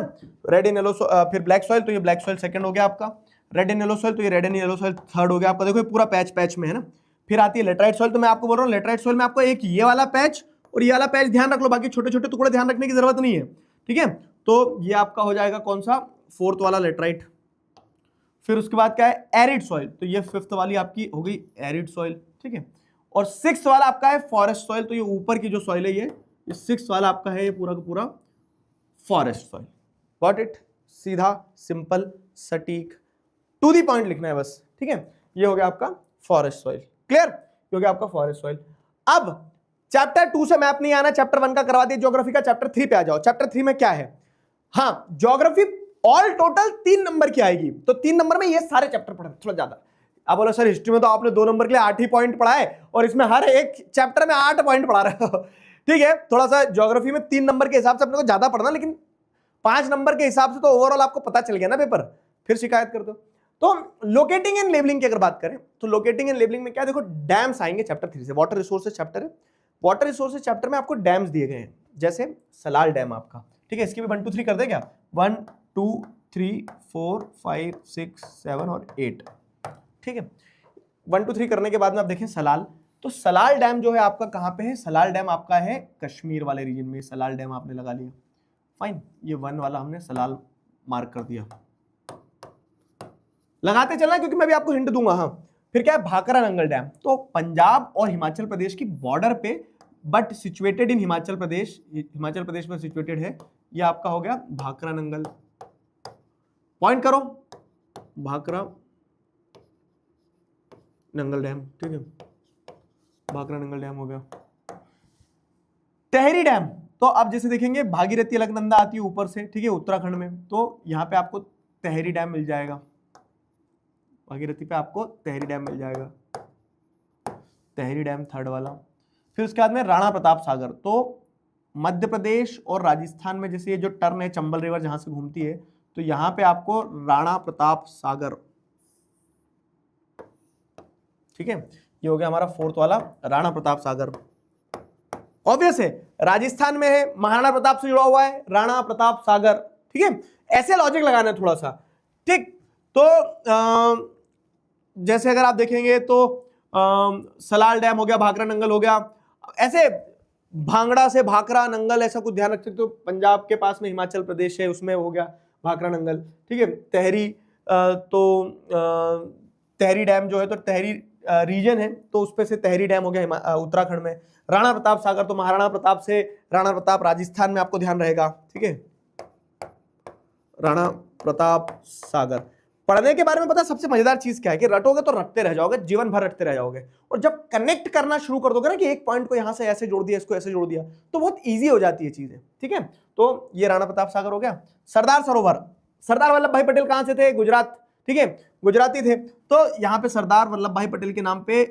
रेड एंड येलो, फिर ब्लैक सॉइल, तो ये ब्लैक सॉइल सेकंड हो गया आपका। रेड एंड येलो सॉइल, तो ये red and yellow soil third हो गया आपका। देखो ये पूरा पैच में है ना। फिर आती है लेटराइट सॉइल, तो मैं आपको बोल रहा हूँ लेटराइट सॉइल में आपको एक ये वाला पैच और ये वाला पैच ध्यान रख लो, बाकी छोटे छोटे टुकड़े ध्यान रखने की जरूरत नहीं है, ठीक है। तो ये आपका हो जाएगा कौन सा, 4th वाला लेटराइट। फिर उसके बाद क्या है, एरिड सॉइल, तो ये 5th वाली आपकी हो गई एरिड सॉइल, ठीक है। और 6th वाला आपका है फॉरेस्ट सॉइल, तो ये ऊपर की जो सॉइल है ये 6th वाला आपका है, ये पूरा का पूरा फॉरेस्ट सॉइल। गॉट इट, सीधा सिंपल सटीक टू दी पॉइंट लिखना है बस, ठीक है। ये हो गया आपका फॉरेस्ट सॉइल, क्लियर, ये हो गया आपका फॉरेस्ट सॉइल। अब चैप्टर 2 से मैप नहीं आना, चैप्टर 1 का करवा दिया ज्योग्राफी का, चैप्टर 3 पे आ जाओ। चैप्टर 3 में क्या है, हाँ, ज्योग्राफी ऑल टोटल 3 नंबर की आएगी, तो 3 नंबर में ये सारे चैप्टर पढ़े, थोड़ा ज्यादा। अब बोलो सर हिस्ट्री में तो आपने 2 नंबर के लिए 8 ही पॉइंट पढ़ा है और इसमें हर एक चैप्टर में 8 पॉइंट पढ़ा रहे हो, ठीक है, थोड़ा सा ज्योग्राफी में 3 नंबर के हिसाब से अपने को ज्यादा पढ़ना, लेकिन 5 नंबर के हिसाब से तो ओवरऑल आपको पता चल गया ना पेपर, फिर शिकायत कर दो। तो लोकेटिंग एंड लेबलिंग की अगर बात करें तो लोकेटिंग एंड लेबलिंग में क्या, देखो डैम्स आएंगे चैप्टर 3 से, वाटर रिसोर्सेज चैप्टर है। वाटर रिसोर्सेज चैप्टर में आपको डैम्स दिए गए हैं, जैसे सलाल डैम आपका, ठीक है, इसकी भी 1 2 3 कर दे क्या, 1 2 3 4 5 6 7 और 8, ठीक है। 1 2 3 करने के बाद में आप देखें सलाल, तो सलाल डैम जो है आपका कहां पे है, सलाल डैम आपका है कश्मीर वाले रीजन में, सलाल डैम आपने लगा लिया, फाइन, ये 1 वाला हमने सलाल मार्क कर दिया, लगाते चलना क्योंकि मैं भी आपको हिंट दूंगा। हाँ, फिर क्या है, भाखरा नंगल डैम, तो पंजाब और हिमाचल प्रदेश की बॉर्डर पे but situated in Himachal Pradesh, Himachal Pradesh में सिचुएटेड है, ये आपका हो गया भाखरा नंगल, पॉइंट करो, भाखरा नंगल डैम, ठीक है, भाखरा नंगल डैम हो गया। टेहरी डैम, तो आप जैसे देखेंगे भागीरथी अलकनंदा आती है ऊपर से, ठीक है, उत्तराखंड में, तो यहां पे आपको टेहरी डैम मिल जाएगा, भागीरथी पे आपको टेहरी डैम मिल जाएगा, टेहरी डैम थर्ड वाला। फिर उसके बाद में राणा प्रताप सागर, तो मध्य प्रदेश और राजस्थान में जैसे ये जो टर्न है चंबल रिवर जहां से घूमती है, तो यहां पे आपको राणा प्रताप सागर, ठीक है, ये हो गया हमारा 4th वाला राणा प्रताप सागर। ऑब्वियस है, राजस्थान में है, महाराणा प्रताप से जुड़ा हुआ है, राणा प्रताप सागर, ठीक है, ऐसे लॉजिक लगाना है थोड़ा सा, ठीक। तो जैसे अगर आप देखेंगे तो सलाल डैम हो गया, भाखरा नंगल हो गया, ऐसे भांगड़ा से भाखरा नंगल ऐसा कुछ ध्यान रखते, तो पंजाब के पास में हिमाचल प्रदेश है, उसमें हो गया भाखरा नंगल, ठीक है। टेहरी, टेहरी डैम जो है तो टेहरी रीजन है, तो उस पे से टेहरी डैम हो गया उत्तराखंड में। राणा प्रताप सागर, तो महाराणा प्रताप से राणा प्रताप राजस्थान में आपको ध्यान रहेगा, ठीक है, राणा प्रताप सागर। पढ़ने के बारे में पता है सबसे मजेदार चीज क्या है, कि रटोगे तो रटते रह जाओगे, जीवन भर रटते रह जाओगे, और जब कनेक्ट करना शुरू कर दोगे ना कि एक पॉइंट को यहां से ऐसे जोड़ दिया, इसको ऐसे जोड़ दिया, तो बहुत इजी हो जाती है चीजें, ठीक है। तो ये राणा प्रताप सागर हो गया। सरदार सरोवर, सरदार वल्लभ भाई पटेल कहां से थे, गुजरात, ठीक है, गुजराती थे, तो यहाँ पे सरदार वल्लभ भाई पटेल के नाम पे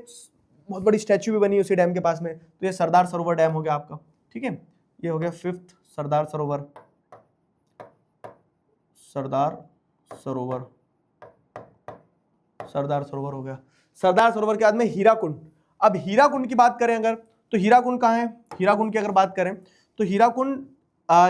बहुत बड़ी स्टैच्यू भी बनी उसी डैम के पास में, तो ये सरदार सरोवर डैम हो गया आपका, ठीक है। ये हो गया 5th सरदार सरोवर, सरदार सरोवर, सरदार सरोवर हो गया। सरदार सरोवर के बाद में हीराकुंड। अब हीराकुंड की बात करें अगर, तो हीराकुंड कहाँ है, हीराकुंड की अगर बात करें तो हीराकुंड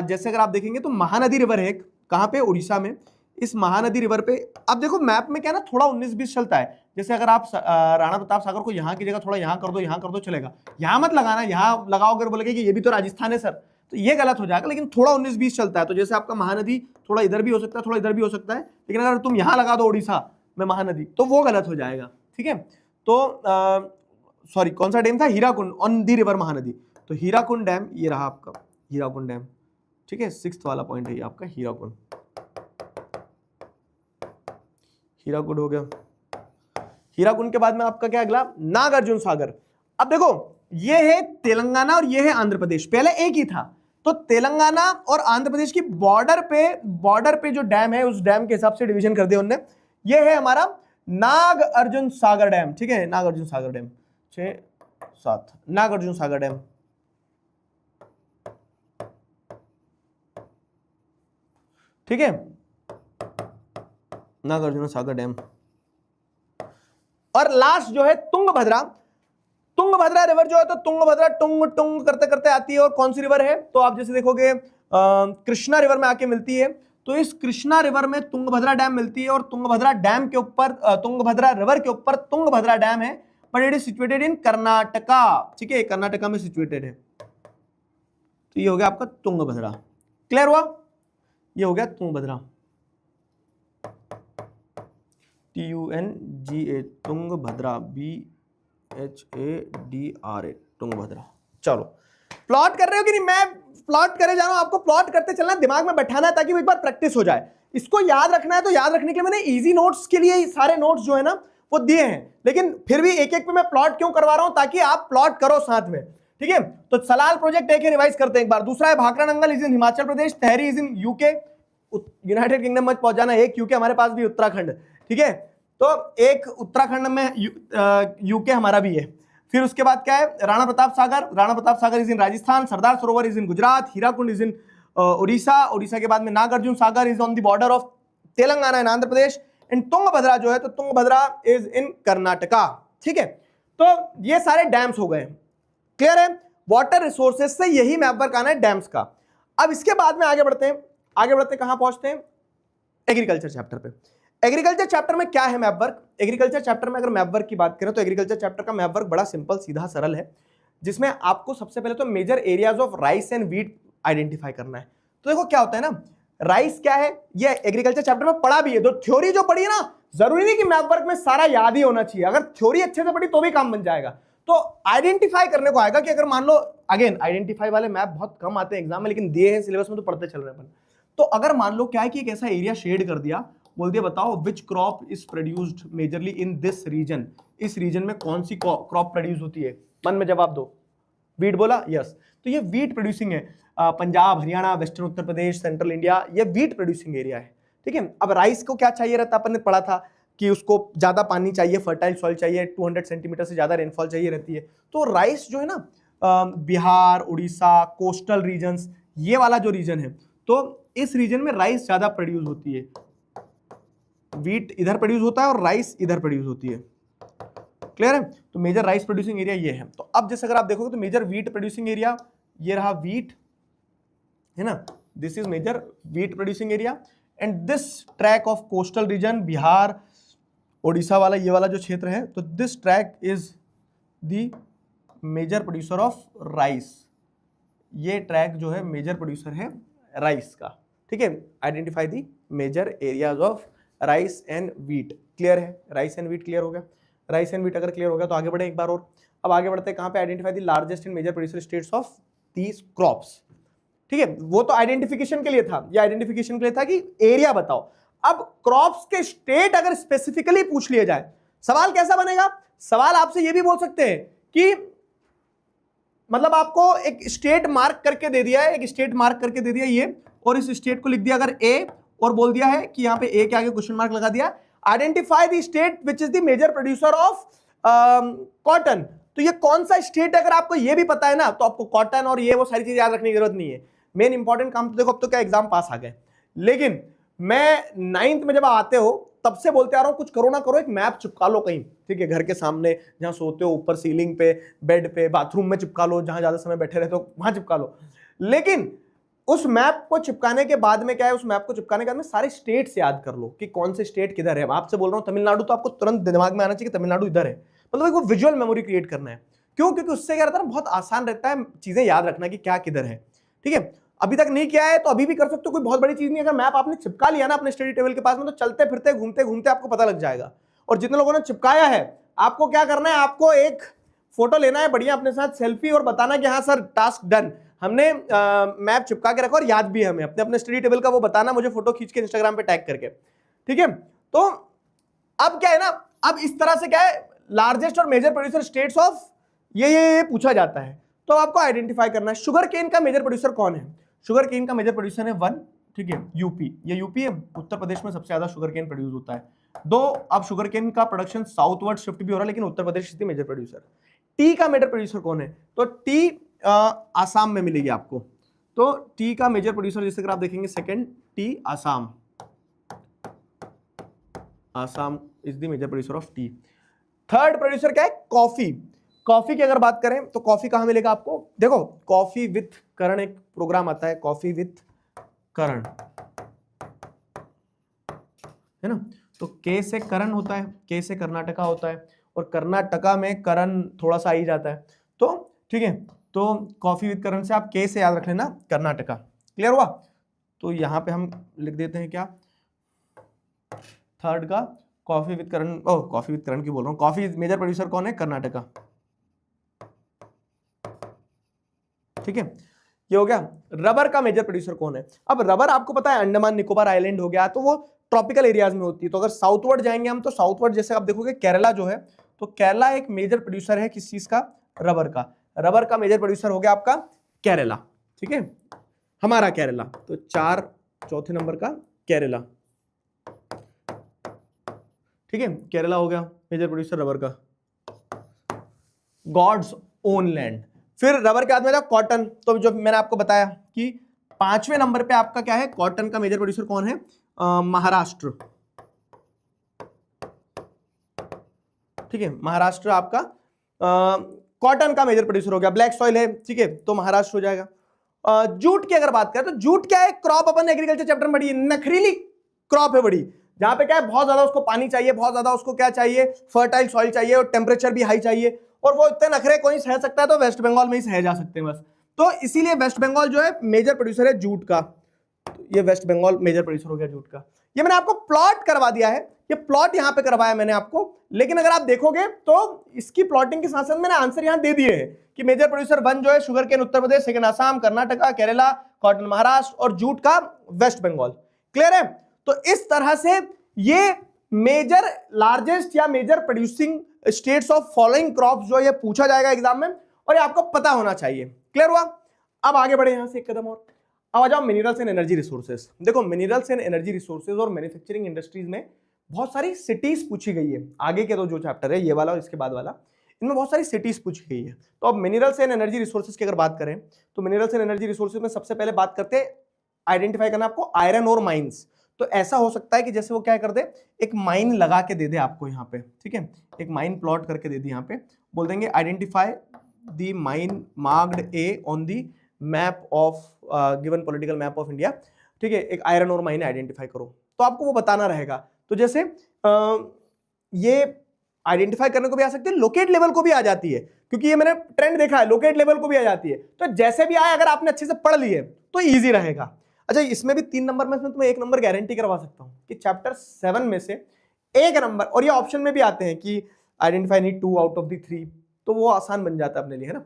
जैसे अगर आप देखेंगे तो महानदी रिवर है, कहाँ पे, उड़ीसा में। इस महानदी रिवर पे अब देखो मैप में क्या ना थोड़ा 19-20 चलता है, जैसे अगर आप राणा प्रताप सागर को यहाँ की जगह थोड़ा यहाँ कर दो, यहाँ कर दो, चलेगा, यहाँ मत लगाना, यहाँ लगाओगे बोलेगे कि ये भी तो राजस्थान है सर, तो ये गलत हो जाएगा, लेकिन थोड़ा 19-20 चलता है, तो जैसे आपका महानदी थोड़ा इधर भी हो सकता है, थोड़ा इधर भी हो सकता है, लेकिन अगर तुम यहाँ लगा दो उड़ीसा में महानदी तो वो गलत हो जाएगा, ठीक है। तो सॉरी, कौन सा डैम था, Hirakud on the river Mahanadi, तो हीराकुंड डैम ये रहा आपका, हीराकुंड डैम, ठीक है, 6th वाला पॉइंट है ये आपका हीराकुंड, हीराकुंड हो गया। हीराकुंड के बाद में आपका क्या अगला, नागार्जुन सागर। अब देखो ये है तेलंगाना और ये है आंध्र प्रदेश, पहले एक ही था, तो तेलंगाना और आंध्र प्रदेश की बॉर्डर पे जो डैम है उस डैम के हिसाब से डिवीजन कर दिया उन्होंने। ये है हमारा नागार्जुन सागर डैम, ठीक है, नागार्जुन सागर डैम 6-7, नागार्जुन सागर डैम, ठीक है, नागार्जुन सागर डैम। और लास्ट जो है तुंगभद्रा, तुंगभद्रा रिवर जो है, तो तुंगभद्रा टुंग टुंग करते करते आती है, और कौन सी रिवर है, तो आप जैसे देखोगे कृष्णा रिवर में आके मिलती है, तो इस कृष्णा रिवर में तुंगभद्रा डैम मिलती है, और तुंगभद्रा डैम के ऊपर, तुंगभद्रा रिवर के ऊपर तुंगभद्रा डैम है, but it is situated in Karnataka, ठीक है, कर्नाटका में सिचुएटेड है, तो ये हो गया आपका तुंगभद्रा। क्लियर हुआ, ये हो गया तुंगभद्रा, TUNGA, तुंगभद्रा, BHADRA, तुंगभद्रा। चलो प्लॉट कर रहे हो कि नहीं, मैं प्लॉट करे जा रहा हूं, आपको प्लॉट करते चलना, दिमाग में बैठाना है ताकि वो एक बार प्रैक्टिस हो जाए। इसको याद रखना है, तो याद रखने के लिए मैंने इजी नोट्स के लिए सारे नोट्स जो है ना वो दिए हैं, लेकिन फिर भी एक एक पे मैं प्लॉट क्यों करवा रहा हूं, ताकि आप प्लॉट करो साथ में, ठीक है। तो सलाल प्रोजेक्ट एक रिवाइज करते हैं एक बार। दूसरा है Bhakra Nangal is in Himachal Pradesh, Tehri is in UK, United kingdom में पहुंच जाना, एक यूके हमारे पास भी उत्तराखंड, ठीक है, तो एक उत्तराखंड में यूके हमारा भी है। फिर उसके बाद क्या है, Rana Pratap Sagar, Rana Pratap Sagar is in Rajasthan, Sardar Sarovar is in Gujarat, Hirakud is in Orissa, Orissa के बाद में Nagarjuna Sagar is on the border of Telangana and Andhra Pradesh, and Tungabhadra जो है तो तुंगभद्रा इज इन कर्नाटका। ठीक है, तो ये सारे डैम्स हो गए, क्लियर है। वाटर रिसोर्सेज से यही मैप वर्क आना है डैम्स का। अब इसके बाद में आगे बढ़ते हैं, आगे बढ़ते कहां पहुंचते हैं, एग्रीकल्चर चैप्टर पे। एग्रीकल्चर चैप्टर में क्या है मैप वर्क, एग्रीकल्चर चैप्टर में अगर मैप वर्क की बात करें तो एग्रीकल्चर चैप्टर का मैप वर्क बड़ा सिंपल सीधा सरल है, जिसमें आपको सबसे पहले तो major areas of rice and wheat identify करना है। तो देखो क्या होता है ना, राइस क्या है ये एग्रीकल्चर चैप्टर में पढ़ा भी है, तो थ्योरी जो पढ़ी है ना, जरूरी नहीं कि मैप वर्क में सारा याद ही होना चाहिए, अगर थ्योरी अच्छे से पढ़ी तो भी काम बन जाएगा। तो आइडेंटिफाई करने को आएगा कि अगर मान लो, अगेन आइडेंटिफाई वाले मैप बहुत कम आते हैं एग्जाम में, लेकिन दिए हैं सिलेबस में तो पढ़ते चल रहे हैं। तो अगर मान लो क्या है कि एक ऐसा एरिया शेड कर दिया, बोल दिया बताओ which crop is produced majorly in this region, इस रीजन में कौन सी क्रॉप प्रोड्यूस होती है, मन में जवाब दो, वीट बोला, यस, तो ये वीट प्रोड्यूसिंग है, Punjab, Haryana, western Uttar Pradesh, central India, ये वीट प्रोड्यूसिंग एरिया है। ठीक है, अब राइस को क्या चाहिए रहता, अपन ने पढ़ा था कि उसको ज्यादा पानी चाहिए, फर्टाइल सॉइल चाहिए, 200 सेंटीमीटर से ज्यादा रेनफॉल चाहिए रहती है। तो राइस जो है ना, बिहार, उड़ीसा, कोस्टल रीजन्स, ये वाला जो रीजन है, तो इस रीजन में राइस ज्यादा प्रोड्यूस होती है, वीट इधर प्रोड्यूस होता है और राइस इधर प्रोड्यूस होती है, क्लियर है। तो मेजर राइस प्रोड्यूसिंग एरिया ये है। तो अब जैसे अगर आप देखोगे तो मेजर वीट प्रोड्यूसिंग एरिया ये रहा, वीट है ना, this is major wheat producing area, and this track of coastal region, Bihar, Odisha वाला ये वाला जो क्षेत्र है, तो this track is the major producer of rice, ये ट्रैक जो है मेजर प्रोड्यूसर है राइस का। ठीक है, identify the major areas of rice and wheat, clear है, राइस एंड वीट क्लियर हो गया। राइस एंड वीट अगर क्लियर हो गया तो आगे बढ़े एक बार और। अब आगे बढ़ते हैं कहां पे, identify the largest and major producer states of these crops. ठीक है, वो तो आइडेंटिफिकेशन के लिए था, ये आइडेंटिफिकेशन के लिए था कि एरिया बताओ। अब क्रॉप्स के स्टेट अगर स्पेसिफिकली पूछ लिया जाए, सवाल कैसा बनेगा, सवाल आपसे ये भी बोल सकते हैं कि मतलब आपको एक स्टेट मार्क करके दे दिया है, एक स्टेट मार्क करके दे दिया ये, और इस स्टेट को लिख दिया अगर ए, और बोल दिया है कि यहाँ पे ए के आगे क्वेश्चन मार्क लगा दिया, identify the state which is the major producer of cotton. तो ये कौन सा स्टेट, अगर आपको ये भी पता है ना, तो आपको कॉटन और ये वो सारी चीजें याद रखने की जरूरत नहीं है। मेन इंपॉर्टेंट काम तो देखो, अब तो क्या एग्जाम पास आ गए, लेकिन मैं 9th में जब आते हो तब से बोलते आ रहा हूं, कुछ करो ना करो एक मैप चिपका लो कहीं, ठीक है, घर के सामने जहां सोते हो, ऊपर सीलिंग पे, बेड पे, बाथरूम में चिपका लो, जहां ज्यादा समय बैठे रहते हो वहां चिपका लो। लेकिन उस मैप को चिपकाने के बाद में क्या है, उस मैप को चिपकाने के बाद में सारे स्टेट्स याद कर लो कि कौन से स्टेट किधर है। आपसे बोल रहा हूं तमिलनाडु, तो आपको तुरंत दिमाग में आना चाहिए कि तमिलनाडु इधर है, मतलब एक वो विजुअल मेमोरी क्रिएट करना है। क्यों, क्योंकि उससे क्या रहता है ना, बहुत आसान रहता है चीजें याद रखना कि क्या किधर है। ठीक है, अभी तक नहीं किया है तो अभी भी कर सकते हो, कोई बहुत बड़ी चीज नहीं। अगर मैप आपने चिपका लिया ना अपने स्टडी टेबल के पास में, तो चलते फिरते घूमते घूमते आपको पता लग जाएगा। और जितने लोगों ने चिपकाया है, आपको क्या करना है, आपको एक फोटो लेना है बढ़िया अपने साथ सेल्फी, और बताना कि हाँ सर टास्क डन, हमने मैप चिपका के रखा और याद भी है हमें, अपने अपने स्टडी टेबल का वो बताना मुझे फोटो खींच के इंस्टाग्राम पे टैग करके। ठीक है, तो अब क्या है ना, अब इस तरह से क्या है, लार्जेस्ट और मेजर प्रोड्यूसर स्टेट्स ऑफ ये पूछा जाता है, तो आपको आइडेंटिफाई करना है। शुगर केन का मेजर प्रोड्यूसर कौन है, शुगर केन का मेजर प्रोड्यूसर है 1, ठीक है, यूपी, ये यूपी है, उत्तर प्रदेश में सबसे ज्यादा शुगर केन प्रोड्यूस होता है। 2, अब शुगर केन का प्रोडक्शन साउथवर्ड शिफ्ट भी हो रहा है, लेकिन Uttar Pradesh is the major producer. Tea का मेजर प्रोड्यूसर कौन है, तो टी आसाम में मिलेगी आपको, तो टी का मेजर प्रोड्यूसर जैसे अगर आप देखेंगे second, tea Assam, Assam is the major producer of tea. Third producer क्या है, कॉफी। कॉफी की अगर बात करें तो कॉफी कहां मिलेगा आपको, देखो कॉफी विथ करण एक प्रोग्राम आता है, कॉफी विथ करण, है ना, तो के से करण होता है, के से कर्नाटका होता है, और कर्नाटका में करण थोड़ा सा आ ही जाता है, तो ठीक है, तो कॉफी विथ करण से आप के से याद रख लेना कर्नाटका, क्लियर हुआ। तो यहां पे हम लिख देते हैं क्या, थर्ड का coffee with Karan, coffee with Karan की बोल रहा हूं, कॉफी मेजर प्रोड्यूसर कौन है, कर्नाटका। ठीक है, ये हो गया। रबर का मेजर प्रोड्यूसर कौन है, अब रबर आपको पता है अंडमान निकोबार आइलैंड हो गया, तो वो ट्रॉपिकल एरियाज में होती है। तो अगर साउथवर्ड जाएंगे हम, तो साउथवर्ड जैसे आप देखोगे केरला जो है, तो केरला एक मेजर प्रोड्यूसर है किस चीज का, रबर का। रबर का मेजर प्रोड्यूसर हो गया आपका केरला, ठीक है, हमारा केरला, तो 4 चौथे नंबर का केरला, ठीक है, केरला हो गया मेजर प्रोड्यूसर रबर का। God's own land. फिर रबर के बाद में जाओ कॉटन, तो जो मैंने आपको बताया कि 5वें नंबर पे आपका क्या है, कॉटन का मेजर प्रोड्यूसर कौन है, महाराष्ट्र। ठीक है, महाराष्ट्र आपका कॉटन का मेजर प्रोड्यूसर हो गया। ब्लैक सॉइल है, ठीक है, तो महाराष्ट्र हो जाएगा। जूट की अगर बात करें तो जूट क्या है, क्रॉप अपन एग्रीकल्चर चैप्टर में पढ़ी है, नखरीली क्रॉप है बड़ी, जहां पे क्या है बहुत ज्यादा उसको पानी चाहिए, बहुत ज्यादा उसको क्या चाहिए, फर्टाइल सॉइल चाहिए और टेम्परेचर भी हाई चाहिए, और वो इतने नखरे कोई सह सकता है तो वेस्ट बंगाल में ही सह जा सकते हैं बस। तो इसीलिए वेस्ट बंगाल जो है मेजर प्रोड्यूसर है जूट का, तो ये वेस्ट बंगाल मेजर प्रोड्यूसर हो गया जूट का। ये मैंने आपको प्लॉट करवा दिया है, ये प्लॉट यहां पे करवाया मैंने आपको, लेकिन अगर आप देखोगे तो इसकी प्लॉटिंग के साथ साथ मैंने आंसर यहां दे दिए हैं कि मेजर प्रोड्यूसर 1 जो है sugar cane Uttar Pradesh, second Assam, Karnataka, Kerala, cotton Maharashtra और जूट का वेस्ट बंगाल। क्लियर है? तो इस तरह से ये मेजर लार्जेस्ट या major producing states of following crops जो ये पूछा जाएगा एग्जाम में, और ये आपको पता होना चाहिए। क्लियर हुआ? अब आगे बढ़े यहां से एक कदम और, अब आ जाओ मिनरल्स एंड एनर्जी रिसोर्सेज। देखो मिनरल्स एंड एनर्जी रिसोर्सेज और मैन्युफैक्चरिंग इंडस्ट्रीज में बहुत सारी सिटीज पूछी गई है। आगे के तो जो चैप्टर है ये वाला और इसके बाद वाला, इनमें बहुत सारी सिटीज पूछी गई है। तो अब मिनरल्स एंड एनर्जी रिसोर्सेज की अगर बात करें तो मिनरल्स एंड एनर्जी रिसोर्सेज में सबसे पहले बात करते हैं, आइडेंटिफाई करना आपको आयरन और माइंस। तो ऐसा हो सकता है कि जैसे वो क्या कर दे, एक माइन लगा के दे दे आपको यहाँ पे, ठीक है, एक माइन प्लॉट करके दे दी, यहाँ पे बोल देंगे identify the mine marked A on the map of given political map of India. ठीक है, एक आयरन और माइन आइडेंटिफाई करो, तो आपको वो बताना रहेगा। तो जैसे ये आइडेंटिफाई करने को भी आ सकती है, लोकेट लेवल को भी आ जाती है, क्योंकि ये मैंने ट्रेंड देखा है, लोकेट लेवल को भी आ जाती है। तो जैसे भी आए अगर आपने अच्छे से पढ़ लिए तो इजी रहेगा। अच्छा, इसमें भी 3 नंबर में तुम्हें 1 नंबर गारंटी करवा सकता हूं कि चैप्टर 7 में से 1 नंबर, और ये ऑप्शन में भी आते हैं कि identify need 2 out of the 3, तो वो आसान बन जाता है अपने लिए, है ना।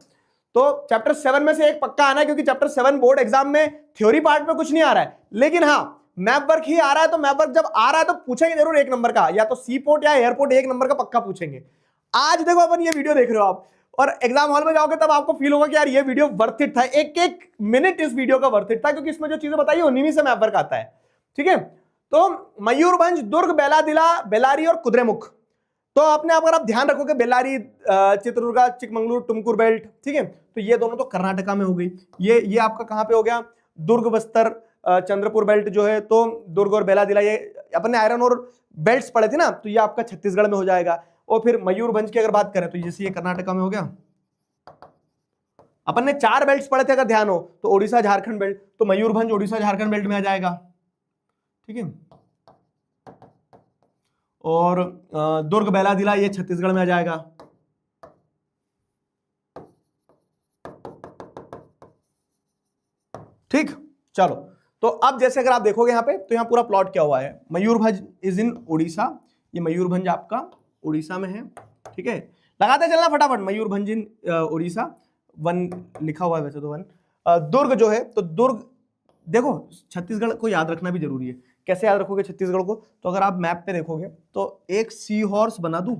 तो चैप्टर 7 में से 1 पक्का आना है, क्योंकि चैप्टर 7 बोर्ड एग्जाम में थ्योरी पार्ट में कुछ नहीं आ रहा है, लेकिन हाँ मैप वर्क ही आ रहा है। तो मैप वर्क जब आ रहा है तो पूछेंगे जरूर 1 नंबर का, या तो सी पोर्ट या एयरपोर्ट 1 नंबर का पक्का पूछेंगे। आज देखो अपन ये वीडियो देख रहे हो आप, और एग्जाम हॉल में जाओगे तब आपको फील होगा कि यार ये वीडियो वर्थ इट था, एक एक मिनट इस वीडियो का वर्थ इट था, क्योंकि इसमें जो चीजें बताई उन्हीं से मैप वर्क आता है। ठीक है, तो मयूरभंज, दुर्ग, बेलादिला, बेलारी और कुद्रेमुख। तो आपने अगर आप ध्यान रखोगे बेलारी, चित्रदुर्गा, चिकमंगलुरु, तुमकुर बेल्ट, ठीक है, तो ये दोनों तो कर्नाटका में हो गई। ये आपका कहां पे हो गया, दुर्ग, बस्तर, चंद्रपुर बेल्ट जो है, तो दुर्ग और बेलादिला ये अपन ने आयरन और बेल्ट्स पढ़े थे ना, तो ये आपका छत्तीसगढ़ में हो जाएगा। और फिर मयूरभंज की अगर बात करें तो जैसे ये कर्नाटका में हो गया। अपन ने 4 बेल्ट्स पढ़े थे अगर ध्यान हो, तो ओडिशा झारखंड बेल्ट, तो मयूरभंज ओडिशा झारखंड बेल्ट में आ जाएगा। ठीक है, और दुर्ग, बेलादिला ये छत्तीसगढ़ में आ जाएगा। ठीक, चलो, तो अब जैसे अगर आप देखोगे यहाँ पे, तो यहाँ पूरा प्लॉट क्या हुआ है, मयूरभंज इज इन उड़ीसा, ये मयूरभंज आपका उड़ीसा में है। ठीक है, लगाते चलना फटाफट, मयूरभंज इन उड़ीसा, 1 लिखा हुआ है वैसे तो 1। दुर्ग जो है, तो दुर्ग देखो छत्तीसगढ़ को याद रखना भी जरूरी है। कैसे याद रखोगे छत्तीसगढ़ को, तो अगर आप मैप पे देखोगे तो एक सी हॉर्स बना दूं,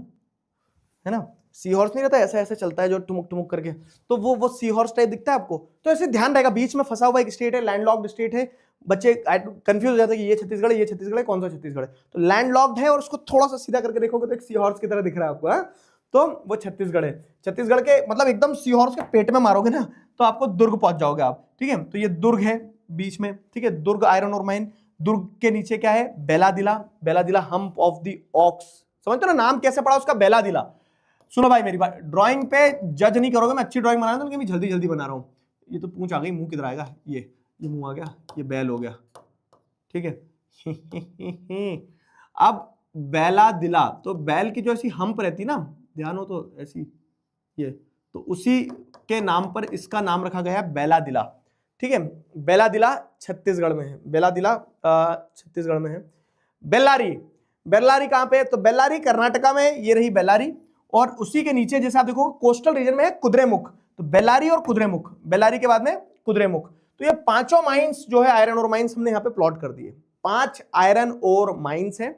है ना, सी हॉर्स नहीं रहता ऐसे ऐसे चलता है जो टुमुक टुमुक करके, तो वो सी हॉर्स टाइप दिखता है आपको, तो ऐसे ध्यान रहेगा, बीच में फंसा हुआ एक स्टेट है, लैंडलॉक्ड स्टेट है। बच्चे कंफ्यूज हो जाते हैं कि ये छत्तीसगढ़ है, ये छत्तीसगढ़ है, कौन सा छत्तीसगढ़ है, तो लैंडलॉक्ड है, और उसको थोड़ा सा सीधा करके देखोगे तो एक सी हॉर्स की तरह दिख रहा है आपको, तो वो छत्तीसगढ़ है। छत्तीसगढ़ के मतलब एकदम सी हॉर्स के पेट में मारोगे ना तो आपको दुर्ग पहुंच जाओगे आप। ठीक है, तो ये दुर्ग है बीच में। ठीक है, दुर्ग आयरन और माइन, दुर्ग के नीचे क्या है, बेलादिला, बेलादिला हम्प ऑफ द ऑक्स, समझते हो ना, नाम कैसे पड़ा उसका, बेलादिला। सुनो भाई मेरी बात, ड्राइंग पे जज नहीं करोगे, मैं अच्छी ड्राइंग बना रहा हूं, लेकिन जल्दी जल्दी बना रहा हूं। ये तो पूंछ आ गई, मुंह किधर आएगा, ये मुंह आ गया, ये बैल हो गया। ठीक है अब बेलादिला, तो बैल की जो ऐसी हम्प रहती ना, ध्यान हो तो ऐसी, ये तो उसी के नाम पर इसका नाम रखा गया है बेलादिला। ठीक है, बेलादिला छत्तीसगढ़ में है, बेलादिला छत्तीसगढ़ में है। बेल्लारी, बेल्लारी कहां पे है, तो बेल्लारी कर्नाटका में, ये रही बेल्लारी, और उसी के नीचे जैसे आप देखो कोस्टल रीजन में है कुद्रेमुख, तो बेल्लारी और कुद्रेमुख, बेल्लारी के बाद में कुद्रेमुख। तो ये 5 माइंस जो है आयरन और माइंस हमने यहाँ पे प्लॉट कर दिए। 5 आयरन और माइंस है,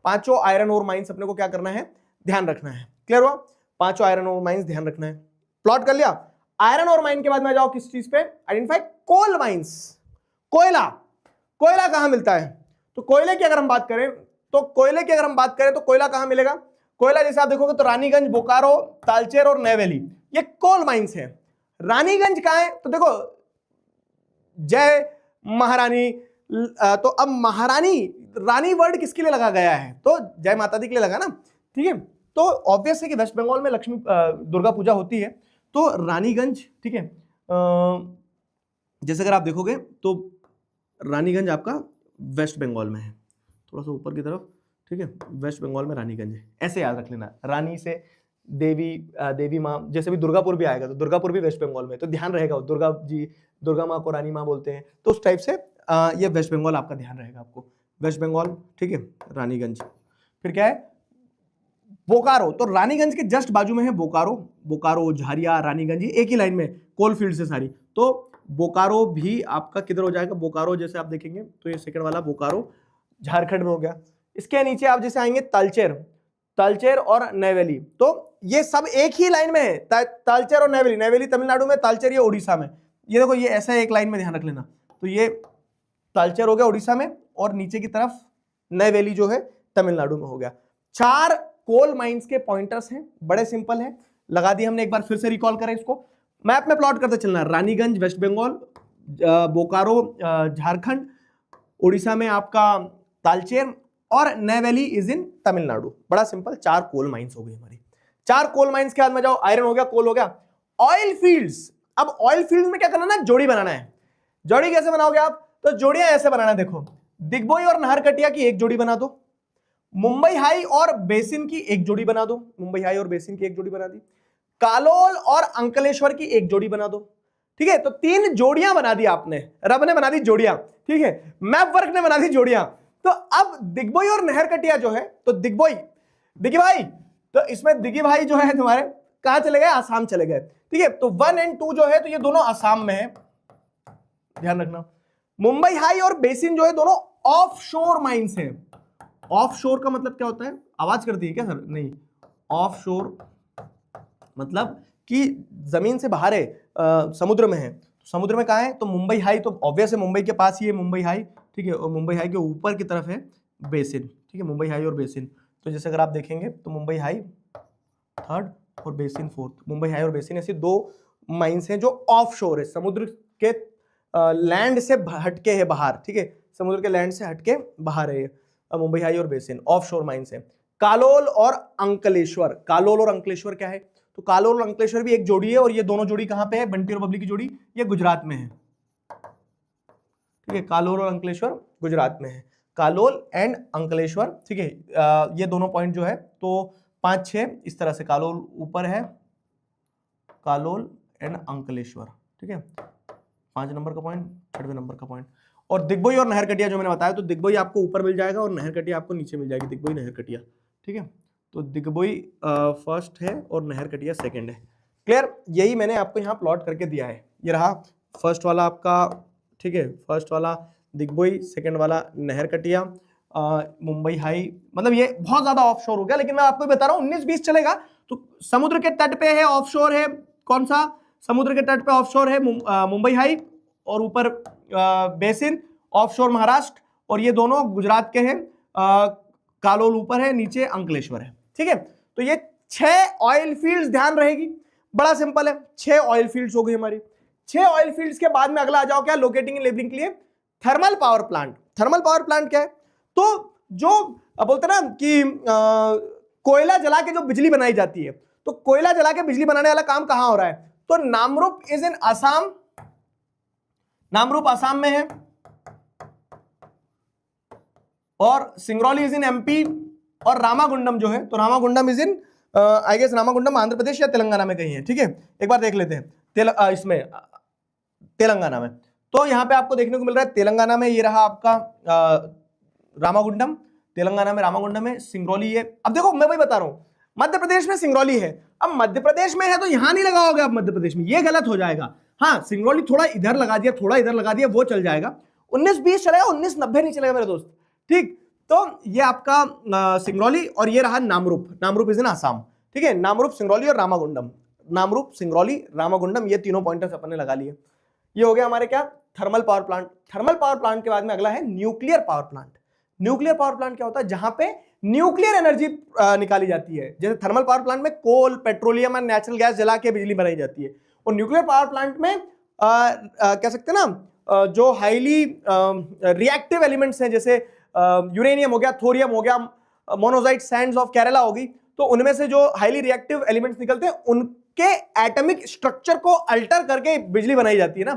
5 आयरन और माइंस अपने को क्या करना है, ध्यान रखना है। क्लियर हुआ, 5 आयरन और माइंस ध्यान रखना है, प्लॉट कर लिया। आयरन और माइन के बाद में जाओ किस चीज पे, आइडेंटिफाई कोल माइंस, कोयला, कोयला कहां मिलता है, तो कोयले की अगर हम बात करें तो कोयला कहां मिलेगा, कोयला जैसे आप देखोगे तो रानीगंज, बोकारो, तालचेर और नैवेली, ये कोल माइंस है। रानीगंज कहाँ है? तो देखो जय महारानी, तो अब महारानी, रानी वर्ड किसके लिए लगा गया है? तो जय माता दी के लिए लगा ना, ठीक है। तो ऑब्वियस है कि वेस्ट बंगाल में लक्ष्मी दुर्गा पूजा होती है, तो रानीगंज, ठीक है। जैसे अगर आप देखोगे तो रानीगंज आपका वेस्ट बंगाल में है, थोड़ा सा ऊपर की तरफ, ठीक है। वेस्ट बंगाल में रानीगंज है, ऐसे याद रख लेना। रानी से देवी माँ, जैसे भी दुर्गापुर भी आएगा तो दुर्गापुर भी वेस्ट बंगाल में, तो ध्यान रहेगा दुर्गा जी, दुर्गा माँ को रानी माँ बोलते हैं, तो उस टाइप से ये वेस्ट बंगाल आपका ध्यान रहेगा आपको, वेस्ट बंगाल, ठीक है। रानीगंज, फिर क्या है? बोकारो। तो रानीगंज के जस्ट बाजू में है बोकारो। बोकारो, झारिया, रानीगंज एक ही लाइन में, कोल फील्ड से सारी। तो बोकारो भी आपका किधर हो जाएगा? बोकारो जैसे आप देखेंगे तो ये सेकंड वाला बोकारो झारखंड में हो गया। इसके नीचे आप जैसे आएंगे तालचेर, तालचेर और नैवेली, तो ये सब एक ही लाइन में है, तालचेर और नैवेली। नैवेली तमिलनाडु में, तालचेर ये उड़ीसा में। ये देखो ये ऐसा एक लाइन में ध्यान रख लेना। तो ये तालचेर हो गया उड़ीसा में, और नीचे की तरफ नैवेली जो है तमिलनाडु में हो गया। 4 कोल माइंस के पॉइंटर्स हैं, बड़े सिंपल है, लगा दिए हमने। एक बार फिर से रिकॉल करें इसको, मैप में प्लॉट करते चलना। रानीगंज वेस्ट बंगाल, बोकारो झारखंड, उड़ीसा में आपका तालचेर, और नैवेली इज इन तमिलनाडु। बड़ा सिंपल, 4 कोल माइंस हो गई हमारी। 4 कोल माइंस के बाद में जाओ, आयरन हो गया, कोल हो गया। ऑयल फील्ड्स, अब ऑयल फील्ड में क्या करना है? जोड़ी बनाना है। जोड़ी कैसे बनाओगे आप? तो जोड़ियां ऐसे बनाना है, देखो दिग्बोई और नाहरकटिया की एक जोड़ी बना दो, मुंबई हाई और बेसिन की एक जोड़ी बना दो, मुंबई हाई और बेसिन की एक जोड़ी बना दी, कालोल और अंकलेश्वर की एक जोड़ी बना दो, ठीक है। तो 3 जोड़ियां बना दी आपने, रब ने बना दी जोड़ियां, ठीक है, मैप वर्क ने बना दी जोड़ियां। तो अब दिग्बोई और नाहरकटिया जो है, तो दिग्बोई, दिग्गी भाई, तो इसमें दिग्गी भाई जो है तुम्हारे कहां चले गए? आसाम चले गए, ठीक है। तो 1 और 2 जो है, तो ये दोनों आसाम में है, ध्यान रखना। मुंबई हाई और बेसिन जो है दोनों ऑफ शोर माइंस है। ऑफ शोर का मतलब क्या होता है? आवाज करती है क्या सर? नहीं, ऑफ शोर मतलब कि जमीन से बाहर है, समुद्र में है। तो समुद्र में कहाँ है? तो मुंबई हाई, तो ऑब्वियस है मुंबई के पास ही है मुंबई हाई, ठीक है। और मुंबई हाई के ऊपर की तरफ है बेसिन, ठीक है। मुंबई हाई और बेसिन, तो जैसे अगर आप देखेंगे तो मुंबई हाई 3rd और बेसिन 4th। मुंबई हाई और बेसिन ऐसी 2 माइंस हैं जो ऑफ शोर है, समुद्र के लैंड से हटके है बाहर, ठीक है। समुद्र के लैंड से हटके बाहर है मुंबई हाई और बेसिन, ऑफ शोर माइंस है। कालोल और अंकलेश्वर, कालोल और अंकलेश्वर क्या है? तो कालोल और अंकलेश्वर भी एक जोड़ी है, और ये दोनों जोड़ी कहां पे है? बंटी और बबली की जोड़ी, ये गुजरात में है, ठीक है। कालोल और अंकलेश्वर गुजरात में है, कालोल एंड अंकलेश्वर, ठीक है। ये दोनों पॉइंट जो है तो 5-6 इस तरह से, कालोल ऊपर है, कालोल एंड अंकलेश्वर, ठीक है। 5 नंबर का पॉइंट, 6वें नंबर का पॉइंट। और दिग्बोई और नाहरकटिया जो मैंने बताया, तो दिग्बोई आपको ऊपर मिल जाएगा और नाहरकटिया आपको नीचे मिल जाएगी, दिग्बोई नाहरकटिया, ठीक है। तो दिग्बोई फर्स्ट है और नाहरकटिया सेकंड है। क्लियर? यही मैंने आपको यहाँ प्लॉट करके दिया है। ये रहा फर्स्ट वाला आपका, ठीक है, फर्स्ट वाला दिग्बोई, सेकंड वाला नाहरकटिया, मुंबई हाई। मतलब ये बहुत ज्यादा ऑफशोर हो गया, लेकिन मैं आपको बता रहा हूँ 19-20 चलेगा। तो समुद्र के तट पे है, ऑफशोर है, कौन सा? समुद्र के तट पे ऑफशोर है मुंबई हाई, और ऊपर बेसिन, ऑफशोर महाराष्ट्र, और ये दोनों गुजरात के हैं। कालोल ऊपर है, नीचे अंकलेश्वर है, ठीक है। तो ये 6 ऑयल फील्ड्स ध्यान रहेगी, बड़ा सिंपल है। 6 ऑयल फील्ड्स हो गई हमारी। 6 ऑयल फील्ड्स के बाद में अगला आ जाओ क्या? लोकेटिंग एंड लेबलिंग के लिए thermal power plant. Thermal power plant क्या है? तो जो बोलते ना कि कोयला जला के जो बिजली बनाई जाती है, तो कोयला जला के बिजली बनाने वाला काम कहां हो रहा है? तो नामरूप इज इन असम, नामरूप असम में है, और सिंगरौली इज इन एमपी, और रामागुंडम जो है, तो Ramagundam is in I guess Ramagundam Andhra Pradesh या तेलंगाना में कहीं है, ठीक है। एक बार देख लेते हैं इसमें तेलंगाना में। तो यहां पे आपको देखने को मिल रहा है तेलंगाना में, ये रहा आपका रामागुंडम, तेलंगाना में रामागुंडम है, सिंगरौली है। अब देखो मैं वही बता रहा हूं, मध्य प्रदेश में सिंगरौली है। अब मध्य प्रदेश में है तो यहां नहीं लगाओगे आप मध्य प्रदेश में, ये गलत हो जाएगा। हाँ, सिंगरौली थोड़ा इधर लगा दिया, थोड़ा इधर लगा दिया, वो चल जाएगा। 19-20 चलेगा, 19-90 नहीं चलेगा मेरे दोस्त, ठीक। तो ये आपका सिंगरौली, और ये रहा नामरूप। नामरूप इज इन आसाम, ठीक है। नामरूप, सिंगरौली और रामागुंडम, नामरूप, सिंगरौली, रामागुंडम, ये तीनों पॉइंटर्स अपन ने लगा लिए। ये हो गया हमारे क्या? Thermal power plant. Thermal power plant के बाद में अगला है nuclear power plant. Nuclear power plant क्या होता है? जहां पे न्यूक्लियर एनर्जी निकाली जाती है। जैसे थर्मल पावर प्लांट में कोल, पेट्रोलियम और नेचुरल गैस जला के बिजली बनाई जाती है, और न्यूक्लियर पावर प्लांट में कह सकते हैं ना जो हाईली रिएक्टिव एलिमेंट्स हैं, जैसे यूरेनियम हो गया, थोरियम हो गया, मोनोजाइट सैंड्स ऑफ केरला होगी, तो उनमें से जो हाईली रिएक्टिव एलिमेंट्स निकलते हैं उनके एटॉमिक स्ट्रक्चर को अल्टर करके बिजली बनाई जाती है ना,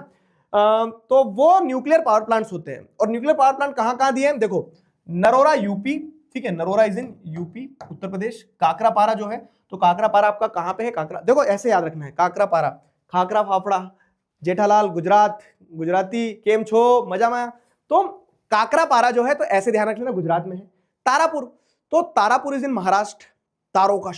तो वो न्यूक्लियर पावर प्लांट्स होते हैं। और न्यूक्लियर पावर प्लांट कहां कहां दिए हैं, देखो नरोरा यूपी, ठीक है, Narora is in UP Uttar Pradesh. Kakrapar जो है, तो काकरापारा आपका कहां पे है, काकरा, देखो ऐसे याद रखना है, काकरापारा, खाकरा फाफड़ा, जेठालाल गुजरात, गुजराती केम छो मजा में, तो काकरापारा जो है तो ऐसे ध्यान रख लेना गुजरात में है। तारापुर, तो तारापुर इज इन महाराष्ट्र, तारों का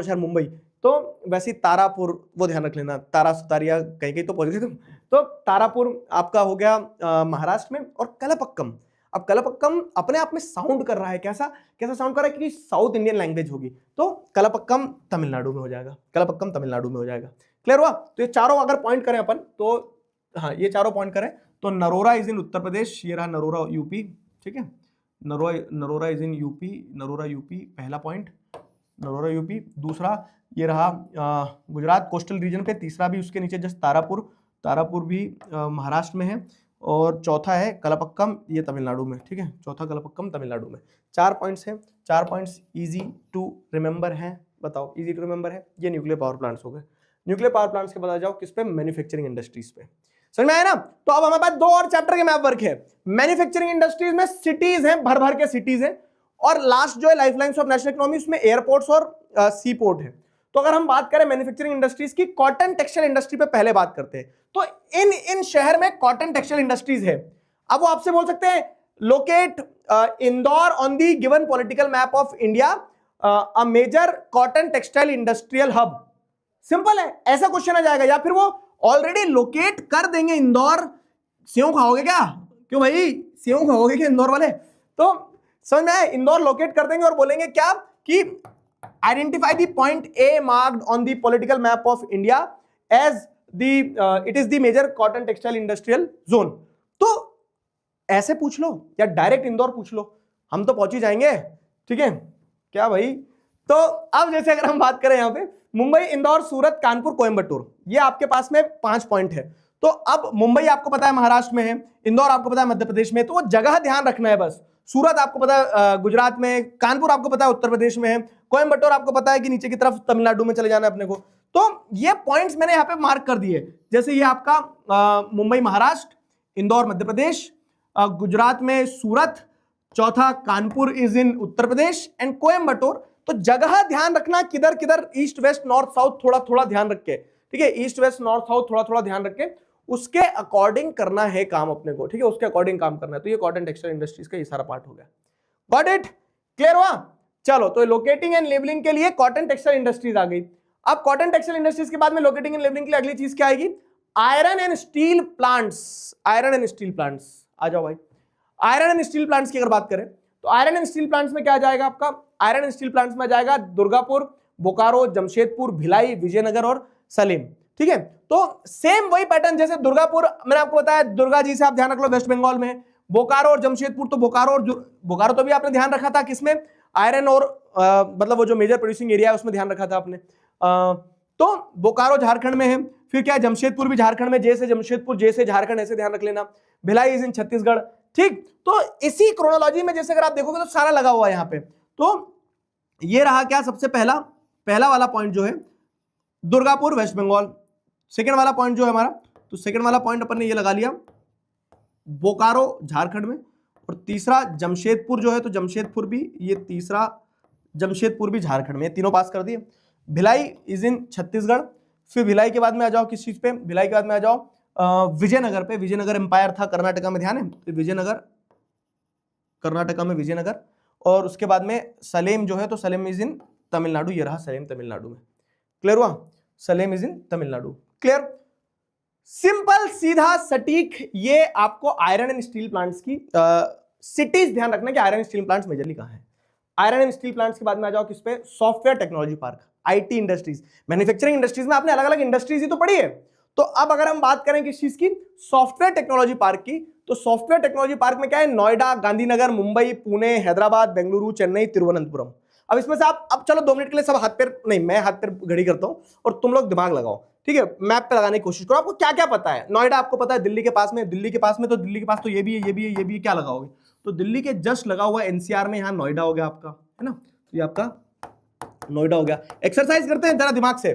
शहर मुंबई, तो वैसे तारापुर वो ध्यान रख लेना, तारा सुतारिया कहीं कहीं तो पहुंच गए तुम, तो तारापुर आपका हो गया महाराष्ट्र में। और कलपक्कम, अब कलपक्कम अपने आप में साउंड कर रहा है, कैसा साउंड कर रहा है, क्योंकि साउथ इंडियन लैंग्वेज होगी, तो कलपक्कम तमिलनाडु में हो जाएगा, कलपक्कम तमिलनाडु में हो जाएगा। क्लियर हुआ? तो ये चारों अगर पॉइंट करें अपन, तो हाँ ये चारों पॉइंट करें तो नरोरा इज इन उत्तर प्रदेश, ये रहा नरोरा यूपी, ठीक है, Narora is in UP, Narora UP पहला पॉइंट, नरोरा यूपी। दूसरा ये रहा गुजरात कोस्टल रीजन पे, तीसरा भी उसके नीचे जस्ट तारापुर भी महाराष्ट्र में है, और चौथा है कलपक्कम, ये तमिलनाडु में, ठीक है, चौथा कलपक्कम तमिलनाडु में। 4 पॉइंट्स हैं, 4 पॉइंट्स इजी टू रिमेंबर हैं, बताओ इजी टू रिमेंबर है, ये न्यूक्लियर पावर प्लांट्स हो गए। न्यूक्लियर पावर प्लांट्स के बता जाओ किस पे, मैन्युफैक्चरिंग इंडस्ट्रीज पे, समझ में आया ना? तो अब हमारे पास 2 और चैप्टर के मैप वर्क है। मैन्युफैक्चरिंग इंडस्ट्रीज में सिटीज हैं, भर भर के सिटीज हैं, और लास्ट जो है लाइफलाइंस ऑफ नेशनल इकोनॉमी, उसमें एयरपोर्ट्स और सी पोर्ट है। तो अगर हम बात करें मैन्युफैक्चरिंग इंडस्ट्रीज की, कॉटन टेक्सटाइल इंडस्ट्री पे पहले बात करते हैं। तो इन शहर में कॉटन टेक्सटाइल इंडस्ट्रीज है। अब वो आपसे बोल सकते हैं locate Indore on the given political map of India a major cotton textile industrial hub. Simple है, ऐसा क्वेश्चन आ जाएगा। या फिर वो ऑलरेडी लोकेट कर देंगे इंदौर, सेव खाओगे क्या, क्यों भाई सेव खाओगे क्या इंदौर वाले, तो समझ में आए, इंदौर लोकेट कर देंगे और बोलेंगे क्या कि identify the point A marked on the political map of India as the it is the major cotton textile industrial zone. तो ऐसे पूछ लो या डायरेक्ट इंदौर पूछ लो, हम तो पहुंच ही जाएंगे, ठीक है क्या भाई। तो अब जैसे अगर हम बात करें यहाँ पे मुंबई, इंदौर, सूरत, कानपुर, कोयंबटूर, ये आपके पास में 5 पॉइंट है। तो अब मुंबई आपको पता है महाराष्ट्र में है, इंदौर आपको पता है मध्य प्रदेश में, तो वो जगह ध्यान रखना है बस। सूरत आपको पता है गुजरात में, कानपुर आपको पता है उत्तर प्रदेश में है, कोयंबटूर आपको पता है कि नीचे की तरफ तमिलनाडु में चले जाना है अपने को। तो ये पॉइंट्स मैंने यहाँ पे मार्क कर दिए, जैसे ये आपका मुंबई महाराष्ट्र, इंदौर मध्य प्रदेश, गुजरात में सूरत, चौथा Kanpur is in Uttar Pradesh, and Coimbatore. तो जगह ध्यान रखना, किधर किधर, ईस्ट वेस्ट नॉर्थ साउथ थोड़ा थोड़ा ध्यान रख के, ठीक है, ईस्ट वेस्ट नॉर्थ साउथ थोड़ा थोड़ा ध्यान रख के उसके अकॉर्डिंग करना है काम अपने को, ठीक है, उसके अकॉर्डिंग काम करना है। तो ये कॉटन टेक्सटाइल इंडस्ट्रीज का ये सारा पार्ट हो गया। Got it? क्लियर हुआ? चलो, तो लोकेटिंग एंड लेबलिंग के लिए कॉटन टेक्सटाइल इंडस्ट्रीज आ गई। अब कॉटन टेक्सटाइल इंडस्ट्रीज के बाद में लोकेटिंग एंड लेबलिंग के लिए अगली चीज क्या आएगी, iron and steel plants. Iron and steel plants आ जाओ भाई। आयरन एंड स्टील प्लांट्स की अगर बात करें तो आयरन एंड स्टील प्लांट्स में क्या आ जाएगा आपका, आयरन एंड स्टील प्लांट्स में आ जाएगा दुर्गापुर, बोकारो, जमशेदपुर, भिलाई, विजयनगर और सलेम, ठीक है। तो सेम वही पैटर्न, जैसे दुर्गापुर मैंने आपको बताया, दुर्गा जी से आप ध्यान रख लो, वेस्ट बंगाल में। बोकारो और जमशेदपुर, तो बोकारो तो भी आपने ध्यान रखा था किसमें, आयरन और मतलब वो जो मेजर प्रोड्यूसिंग एरिया है उसमें ध्यान रखा था आपने। तो बोकारो झारखंड में है, फिर क्या है जमशेदपुर भी झारखंड में, जैसे जमशेदपुर जैसे झारखंड, ऐसे ध्यान रख लेना। भिलाई इज इन छत्तीसगढ़, ठीक। तो इसी क्रोनोलॉजी में जैसे अगर आप देखोगे तो सारा लगा हुआ है यहाँ पे। तो ये रहा क्या, सबसे पहला वाला पॉइंट जो है दुर्गापुर वेस्ट बंगाल। सेकंड वाला पॉइंट जो है हमारा, तो सेकंड वाला पॉइंट अपन ने ये लगा लिया बोकारो झारखंड में, और तीसरा जमशेदपुर जो है, तो जमशेदपुर भी, ये तीसरा जमशेदपुर भी झारखंड में, तीनों पास कर दिए। भिलाई इज इन छत्तीसगढ़, फिर भिलाई के बाद में आ जाओ किस चीज पे, भिलाई के बाद में आ जाओ विजयनगर पे। विजयनगर एम्पायर था कर्नाटका में, ध्यान है, तो विजयनगर कर्नाटका में विजयनगर। और उसके बाद में सलेम जो है, तो सलेम इज इन तमिलनाडु, ये रहा सलेम तमिलनाडु में। क्लियर हुआ? Salem is in Tamil Nadu. Clear? Simple, सीधा, सटीक। ये आपको आयरन एंड स्टील प्लांट्स की सिटीज ध्यान रखना कि iron and steel plants majorly कहां है। आयरन एंड स्टील प्लांट्स के बाद में आ जाओ किस पे, software technology park, IT industries. Manufacturing industries में आपने अलग अलग इंडस्ट्रीज ही तो पढ़ी है। तो अब अगर हम बात करें किस चीज की, सॉफ्टवेयर टेक्नोलॉजी पार्क की, तो सॉफ्टवेयर टेक्नोलॉजी पार्क में क्या है, नोएडा, गांधीनगर, मुंबई, पुणे, हैदराबाद, बेंगलुरु, चेन्नई, तिरुवनंतपुरम। अब इसमें से आप, अब चलो 2 मिनट के लिए सब हाथ पैर नहीं, मैं हाथ पैर घड़ी करता हूं और तुम लोग दिमाग लगाओ, ठीक है, मैप पे लगाने की कोशिश करो। आपको क्या क्या पता है? नोएडा आपको पता है दिल्ली के पास में, दिल्ली के पास में, तो दिल्ली के पास तो ये भी है, ये भी है, ये भी है, क्या लगाओगे? तो दिल्ली के जस्ट लगा हुआ एनसीआर में यहाँ नोएडा हो गया आपका, है ना, तो ये आपका नोएडा हो गया। एक्सरसाइज करते हैं जरा दिमाग से।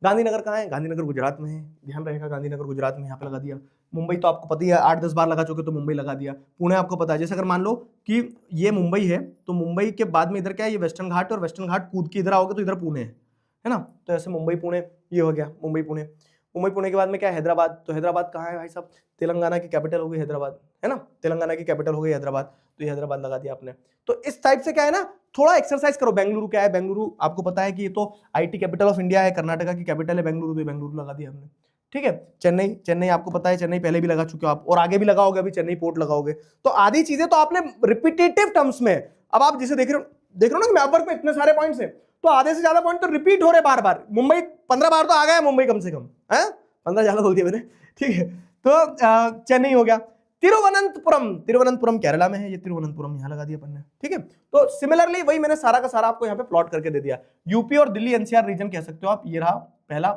गांधीनगर कहाँ है? गांधीनगर गुजरात में है, ध्यान रहेगा, गांधीनगर गुजरात में, यहाँ पे लगा दिया। मुंबई तो आपको पता ही है, 8-10 बार लगा चुके, तो मुंबई लगा दिया। पुणे आपको पता है, जैसे अगर मान लो कि ये मुंबई है, तो मुंबई के बाद में इधर क्या है, ये वेस्टर्न घाट, और वेस्टर्न घाट कूद के इधर आओगे तो इधर पुणे है ना, तो ऐसे मुंबई पुणे ये हो गया, मुंबई पुणे। मुंबई पुणे के बाद में क्या है, हैदराबाद। तो हैदराबाद कहाँ है भाई साहब? तेलंगाना की कैपिटल हो गई हैदराबाद, है ना, तेलंगाना की कैपिटल हो गई हैदराबाद, तो ये हैदराबाद लगा दिया आपने। तो इस टाइप से क्या है ना, थोड़ा एक्सरसाइज करो। बेंगलुरु क्या है? बेंगलुरु आपको पता है कि ये तो आईटी कैपिटल ऑफ इंडिया है, कर्नाटका की कैपिटल है बेंगलुरु, तो बेंगलुरु लगा दिया हमने, ठीक है। चेन्नई, चेन्नई आपको पता है, चेन्नई पहले भी लगा चुके हो आप, और आगे भी लगाओगे, अभी चेन्नई पोर्ट लगाओगे। तो आधी चीजें तो आपने रिपीटेटिव टर्म्स में, अब आप जिसे देख रहे हो ना मैप वर्क में इतने सारे पॉइंट्स हैं, तो आधे से ज्यादा पॉइंट तो रिपीट हो रहे बार बार। मुंबई 15 बार तो आ गया मुंबई कम से कम, है 15 ज्यादा बोल दिया मैंने, ठीक है। तो चेन्नई हो गया। तिरुवनंतपुरम, तिरुवनंतपुरम केरला में है, ये तिरुवनंतपुरम यहाँ लगा दिया अपन ने, ठीक है। तो सिमिलरली वही मैंने सारा का सारा आपको यहाँ पे प्लॉट करके दे दिया। यूपी और दिल्ली एनसीआर रीजन कह सकते हो आप। ये रहा पहला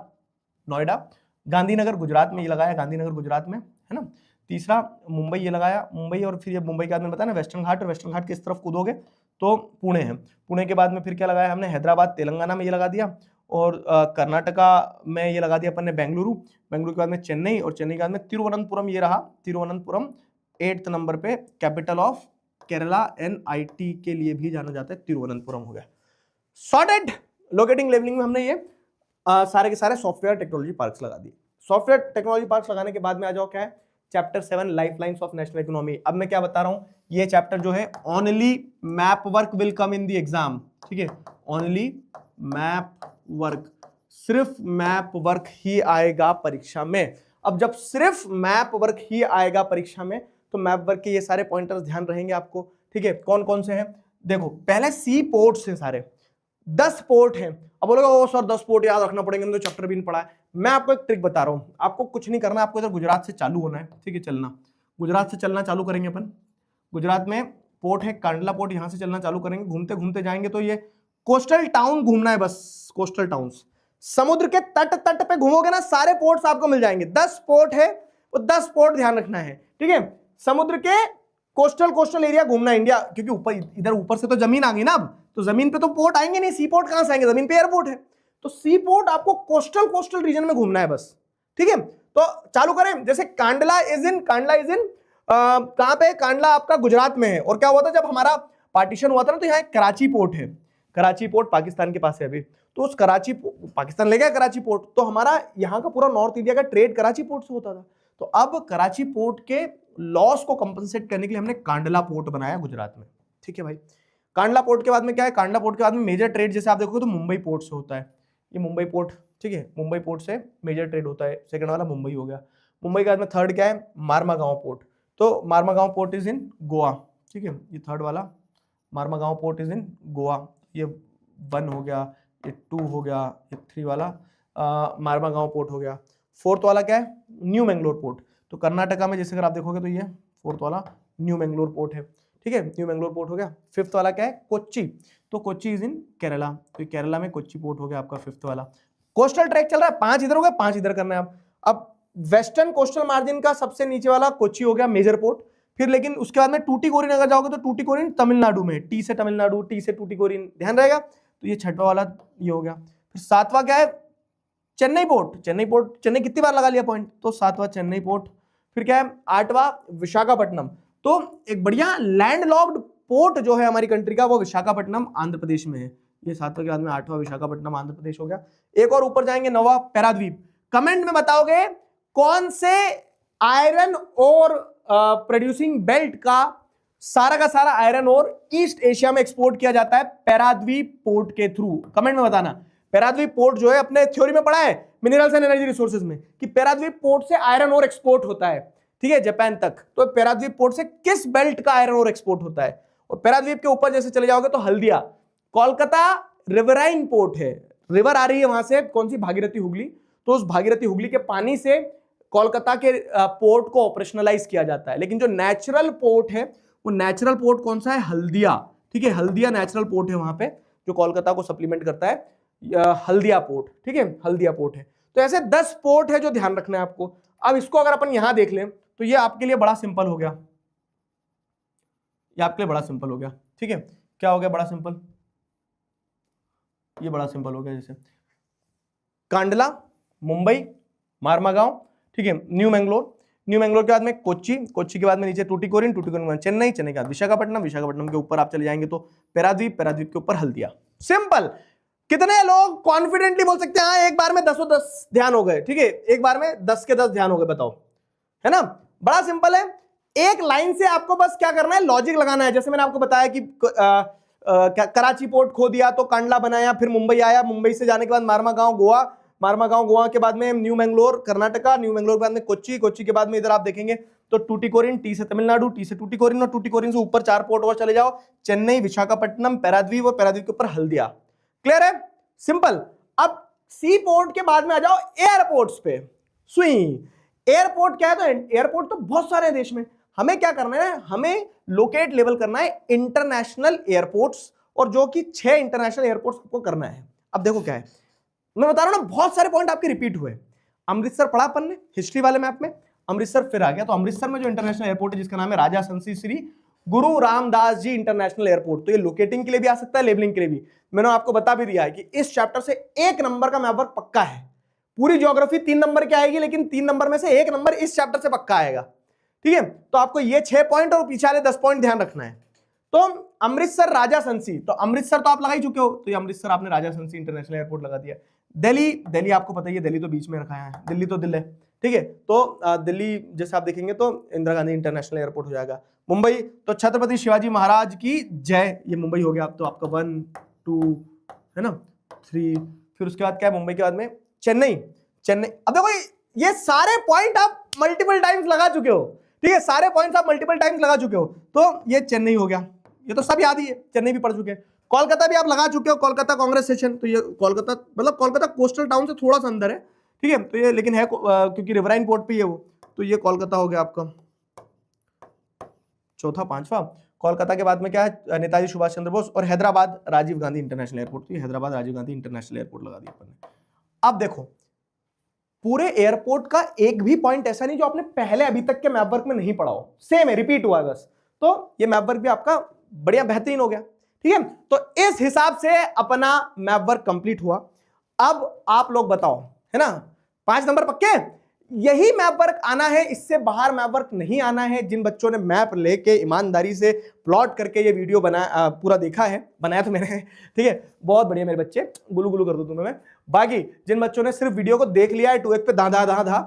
नोएडा, गांधीनगर गुजरात में ये लगाया, गांधीनगर गुजरात में, है ना। तीसरा मुंबई ये लगाया, मुंबई, और फिर ये मुंबई के बाद में बताया ना वेस्टर्न घाट, और वेस्टर्न घाट की इस तरफ कूदोगे तो पुणे है। पुणे के बाद में फिर क्या लगाया हमने, हैदराबाद, तेलंगाना में ये लगा दिया, और कर्नाटका में ये लगा दिया अपन ने बेंगलुरु, बेंगलुरु के बाद में चेन्नई, और चेन्नई के बाद में तिरुवनंतपुरम ये रहा। तिरुवनंतपुरम 8th नंबर पे कैपिटल ऑफ केरला, NIT के लिए भी जाना जाता है, तिरुवनंतपुरम हो गया। सॉर्टेड। लोकेटिंग लेवलिंग में हमने ये सारे के सारे सॉफ्टवेयर टेक्नोलॉजी पार्क्स लगा दिए। सॉफ्टवेयर टेक्नोलॉजी पार्क्स लगाने के बाद में आ जाओ क्या है, chapter 7 lifelines of national economy. अब मैं क्या बता रहा हूं, ये चैप्टर जो है only map work will come in the exam, ठीक है, ओनली मैप वर्क, सिर्फ मैप वर्क ही आएगा परीक्षा में। अब जब सिर्फ मैप वर्क ही आएगा परीक्षा में, तो मैप वर्क के ये सारे पॉइंटर्स ध्यान रहेंगे आपको, ठीक है। कौन कौन से हैं? देखो पहले सी पोर्ट्स हैं सारे, 10 पोर्ट हैं। अब बोलोगे ओ सर 10 पोर्ट याद रखना पड़ेंगे, तो चैप्टर भी नहीं पढ़ा है। मैं आपको एक ट्रिक बता रहा हूं, आपको कुछ नहीं करना, आपको इधर गुजरात से चालू होना है, ठीक है, चलना गुजरात से चलना चालू करेंगे अपन। गुजरात में पोर्ट है कांडला पोर्ट, यहां से चलना चालू करेंगे, घूमते घूमते जाएंगे तो ये कोस्टल टाउन घूमना है बस, कोस्टल टाउन्स। समुद्र के तट तट पे घूमोगे ना, सारे पोर्ट्स आपको मिल जाएंगे। 10 पोर्ट है, वो 10 पोर्ट ध्यान रखना है, ठीक है। समुद्र के कोस्टल एरिया घूमना है इंडिया, क्योंकि ऊपर इधर ऊपर से तो जमीन आ गई ना, अब तो जमीन पे तो पोर्ट आएंगे नहीं, सी पोर्ट कहां से आएंगे, जमीन पे एयरपोर्ट है। तो सी पोर्ट आपको कोस्टल रीजन में घूमना है बस, ठीक है। तो चालू करें, जैसे कांडला इज इन कहां पे? कांडला आपका गुजरात में है। और क्या हुआ था जब हमारा पार्टीशन हुआ था ना, तो यहाँ कराची पोर्ट है, कराची पोर्ट पाकिस्तान के पास है अभी, तो उस कराची, पाकिस्तान ले गया कराची पोर्ट, तो हमारा यहाँ का पूरा नॉर्थ इंडिया का ट्रेड कराची पोर्ट से होता था। तो अब कराची पोर्ट के लॉस को कंपनसेट करने के लिए हमने कांडला पोर्ट बनाया गुजरात में, ठीक है भाई। कांडला पोर्ट के बाद में क्या है, कांडला पोर्ट के बाद में मेजर ट्रेड जैसे आप देखोगे तो मुंबई पोर्ट से होता है, ये मुंबई पोर्ट, ठीक है, मुंबई पोर्ट से मेजर ट्रेड होता है। सेकंड वाला मुंबई हो गया। मुंबई के बाद में थर्ड क्या है, मारमागांव पोर्ट, तो Marmagao port is in Goa, ठीक है, ये थर्ड वाला Marmagao port is in Goa, ये 1 हो गया, ये 2 हो गया, ये 3 वाला मारमागांव पोर्ट हो गया। फोर्थ वाला क्या है, न्यू मैंगलोर पोर्ट, तो कर्नाटका में जैसे अगर आप देखोगे तो ये फोर्थ वाला न्यू मैंगलोर पोर्ट है, ठीक है, न्यू मैंगलोर पोर्ट हो गया। फिफ्थ वाला क्या है, कोच्चि, तो कोच्चि इज इन केरला, तो केरला में कोच्चि पोर्ट हो गया आपका फिफ्थ वाला। कोस्टल ट्रैक चल रहा है, 5 इधर हो गया, 5 इधर करना है अब वेस्टर्न कोस्टल मार्जिन का सबसे नीचे वाला कोच्चि हो गया मेजर पोर्ट। फिर लेकिन उसके बाद में टूटीकोरिन अगर जाओगे तो टूटीकोरिन तमिलनाडु में, टी से तमिलनाडु, टी से टूटीकोरिन, ध्यान रहेगा। तो ये छठवा वाला ये हो गया। फिर सातवां क्या है, चेन्नई पोर्ट, चेन्नई पोर्ट, चेन्नई कितनी बार लगा लिया पॉइंट, तो सातवां चेन्नई पोर्ट। फिर क्या है, आठवां विशाखापट्टनम, तो एक बढ़िया लैंडलॉक्ड पोर्ट जो है हमारी कंट्री का वो विशाखापट्टनम आंध्र प्रदेश में है। ये सातवां के बाद में आठवां विशाखापट्टनम आंध्र प्रदेश हो गया। एक और ऊपर जाएंगे, नौवां पैराद्वीप। कमेंट में बताओगे कौन से आयरन और प्रोड्यूसिंग बेल्ट का सारा आयरन और ईस्ट एशिया में एक्सपोर्ट किया जाता है पैराद्वीप पोर्ट के थ्रू। कमेंट में बताना। पैराद्वीप पोर्ट जो है अपने थ्योरी में पढ़ा है मिनरल्स एंड एनर्जी रिसोर्सेज में कि पैराद्वीप पोर्ट से आयरन और एक्सपोर्ट होता है, ठीक है, जापान तक। तो पैराद्वीप पोर्ट से किस बेल्ट का आयरन और एक्सपोर्ट होता है। और पैराद्वीप के ऊपर जैसे चले जाओगे तो हल्दिया, कोलकाता रिवराइन पोर्ट है, रिवर आ रही है वहां से, कौन सी, भागीरथी हुगली। तो उस भागीरथी हुगली के पानी से कोलकाता के पोर्ट को ऑपरेशनलाइज किया जाता है। लेकिन जो नेचुरल पोर्ट है वो नेचुरल पोर्ट कौन सा है? हल्दिया। ठीक है, हल्दिया नेचुरल पोर्ट है वहां पे जो कोलकाता को सप्लीमेंट करता है, हल्दिया पोर्ट। ठीक है, हल्दिया पोर्ट है। तो ऐसे 10 पोर्ट है जो ध्यान रखना है आपको। अब इसको अगर अपन यहां देख लें तो ये आपके लिए बड़ा सिंपल हो गया, ये आपके लिए बड़ा सिंपल हो गया। ठीक है, क्या हो गया? बड़ा सिंपल, ये बड़ा सिंपल हो गया। जैसे कांडला, मुंबई, मारमागांव, ठीक है, न्यू मैंगलोर, न्यू मैंगलोर के बाद में कोच्चि, कोच्चि के बाद में नीचे टूटिकोरिन, टूटिकोरिन में चेन्नई, चेन्नई के बाद विशाखापट्टनम, विशाखापट्टनम के ऊपर आप चले जाएंगे तो पैराद्वीप, पैराद्वीप के ऊपर हल्दिया। सिंपल। कितने लोग कॉन्फिडेंटली बोल सकते हैं हाँ एक बार में 10 ध्यान हो गए? ठीक है, एक बार में 10 के 10 ध्यान हो गए, बताओ, है ना? बड़ा सिंपल है। एक लाइन से आपको बस क्या करना है? लॉजिक लगाना है। जैसे मैंने आपको बताया कि कराची पोर्ट खो दिया तो कांडला बनाया, फिर मुंबई आया, मुंबई से जाने के बाद मारमागांव गोवा, मारमागांव गोवा के बाद में न्यू मैंगलोर कर्नाटका, न्यू मैंगलोर के बाद में कोच्चि, कोच्चि के बाद में इधर आप देखेंगे तो टूटिकोरिन, टी से तमिलनाडु, टी से टूटिकोरिन, और टूटिकोरिन से ऊपर 4 पोर्ट और चले जाओ, चेन्नई, विशाखापट्टनम, पैराद्वीप, और पैराद्वीप के ऊपर हल्दिया। क्लियर है? सिंपल। अब सी पोर्ट के बाद में आ जाओ एयरपोर्ट्स पे। सुई एयरपोर्ट क्या है? तो एयरपोर्ट तो बहुत सारे हैं देश में। हमें क्या करना है? हमें लोकेट लेवल करना है इंटरनेशनल एयरपोर्ट्स, और जो कि 6 इंटरनेशनल एयरपोर्ट्स को करना है। अब देखो क्या है, मैं बता रहा हूं ना, बहुत सारे पॉइंट आपके रिपीट हुए। अमृतसर पढ़ा अपन ने हिस्ट्री वाले मैप में, अमृतसर फिर आ गया। तो अमृतसर में जो इंटरनेशनल एयरपोर्ट है जिसका नाम है राजा संसी श्री गुरु रामदास जी इंटरनेशनल एयरपोर्ट, तो ये लोकेटिंग के लिए भी आ सकता है, लेबलिंग के लिए भी। मैंने आपको बता भी दिया है कि इस चैप्टर से 1 नंबर का मैप वर्क पक्का है। पूरी ज्योग्राफी 3 नंबर की आएगी, लेकिन 3 नंबर में से 1 नंबर इस चैप्टर से पक्का आएगा। ठीक है, तो आपको ये 6 पॉइंट और पीछे वाले 10 पॉइंट ध्यान रखना है। तो अमृतसर राजा संसी, तो अमृतसर तो आप लगा ही चुके हो, तो ये अमृतसर आपने राजा संसी इंटरनेशनल एयरपोर्ट लगा दिया। दिल्ली, दिल्ली आपको पता ही है, दिल्ली तो बीच में रखा है, दिल्ली तो दिल है। ठीक है, तो दिल्ली जैसे आप देखेंगे तो इंदिरा गांधी इंटरनेशनल एयरपोर्ट हो जाएगा। मुंबई तो छत्रपति शिवाजी महाराज की जय, ये मुंबई हो गया। तो आपका 1 2 है ना 3, फिर उसके बाद क्या है? मुंबई के बाद में चेन्नई, चेन्नई। अब देखो ये सारे पॉइंट आप मल्टीपल टाइम्स लगा चुके हो। ठीक है, सारे पॉइंट्स आप मल्टीपल टाइम्स लगा चुके हो। तो ये चेन्नई हो गया, ये तो सब याद ही है, चेन्नई भी पढ़ चुके हैं। कोलकाता भी आप लगा चुके हो, कोलकाता कांग्रेस सेशन, तो ये कोलकाता मतलब कोलकाता कोस्टल टाउन से थोड़ा सा अंदर है। ठीक है, तो ये लेकिन है क्योंकि रिवराइन पोर्ट पे है वो, तो ये कोलकाता हो गया आपका चौथा, 5वां। कोलकाता के बाद में क्या है? नेताजी सुभाष चंद्र बोस, और हैदराबाद राजीव गांधी इंटरनेशनल एयरपोर्ट, तो ये हैदराबाद राजीव गांधी इंटरनेशनल एयरपोर्ट लगा दिया अपन ने। अब देखो पूरे एयरपोर्ट का एक भी पॉइंट ऐसा नहीं जो आपने पहले अभी तक के मैप वर्क में नहीं पढ़ा हो, सेम है, रिपीट हुआ है बस। तो ये मैप वर्क भी आपका बढ़िया बेहतरीन हो गया। ठीक है, तो इस हिसाब से अपना मैप वर्क कंप्लीट हुआ। अब आप लोग बताओ, है ना, 5 नंबर पक्के? यही मैप वर्क आना है, इससे बाहर मैप वर्क नहीं आना है। जिन बच्चों ने मैप लेके ईमानदारी से प्लॉट करके ये वीडियो बनाया, पूरा देखा है, बनाया तो मैंने, ठीक है, बहुत बढ़िया मेरे बच्चे, गुलू गुलू कर दूं तुम्हें मैं। बाकी जिन बच्चों ने सिर्फ वीडियो को देख लिया है 2 पे धा,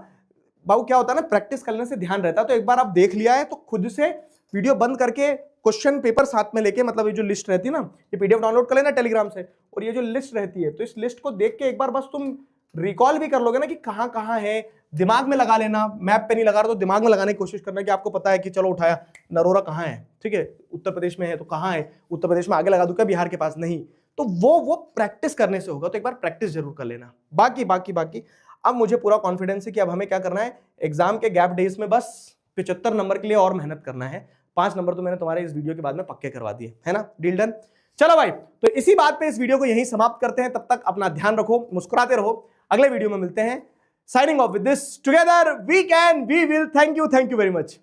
बाबू क्या होता है ना, प्रैक्टिस करने से ध्यान रहता है। तो एक बार आप देख लिया है तो खुद से वीडियो बंद करके क्वेश्चन पेपर साथ में लेके, मतलब ये जो लिस्ट रहती है ना, ये पीडीएफ डाउनलोड कर लेना टेलीग्राम से, और ये जो लिस्ट रहती है तो इस लिस्ट को देख के एक बार बस तुम रिकॉल भी कर लोगे ना कि कहां कहां है, दिमाग में लगा लेना। मैप पे नहीं लगा रहा तो दिमाग में लगाने की कोशिश करना कि आपको पता है कि चलो उठाया नरोरा कहां है, ठीक है, उत्तर प्रदेश में है तो कहां है, उत्तर प्रदेश में आगे लगा दूं क्या बिहार के पास? नहीं। तो वो प्रैक्टिस करने से होगा, तो एक बार प्रैक्टिस जरूर कर लेना। बाकी अब मुझे पूरा कॉन्फिडेंस है कि अब हमें क्या करना है, एग्जाम के गैप डेज में बस 75 नंबर के लिए और मेहनत करना है। 5 नंबर तो मैंने तुम्हारे इस वीडियो के बाद में पक्के करवा दिए, है ना, डील डन। चलो भाई, तो इसी बात पे इस वीडियो को यहीं समाप्त करते हैं। तब तक अपना ध्यान रखो, मुस्कुराते रहो। अगले वीडियो में मिलते हैं। Signing off with this, together we can, we will. Thank you very much.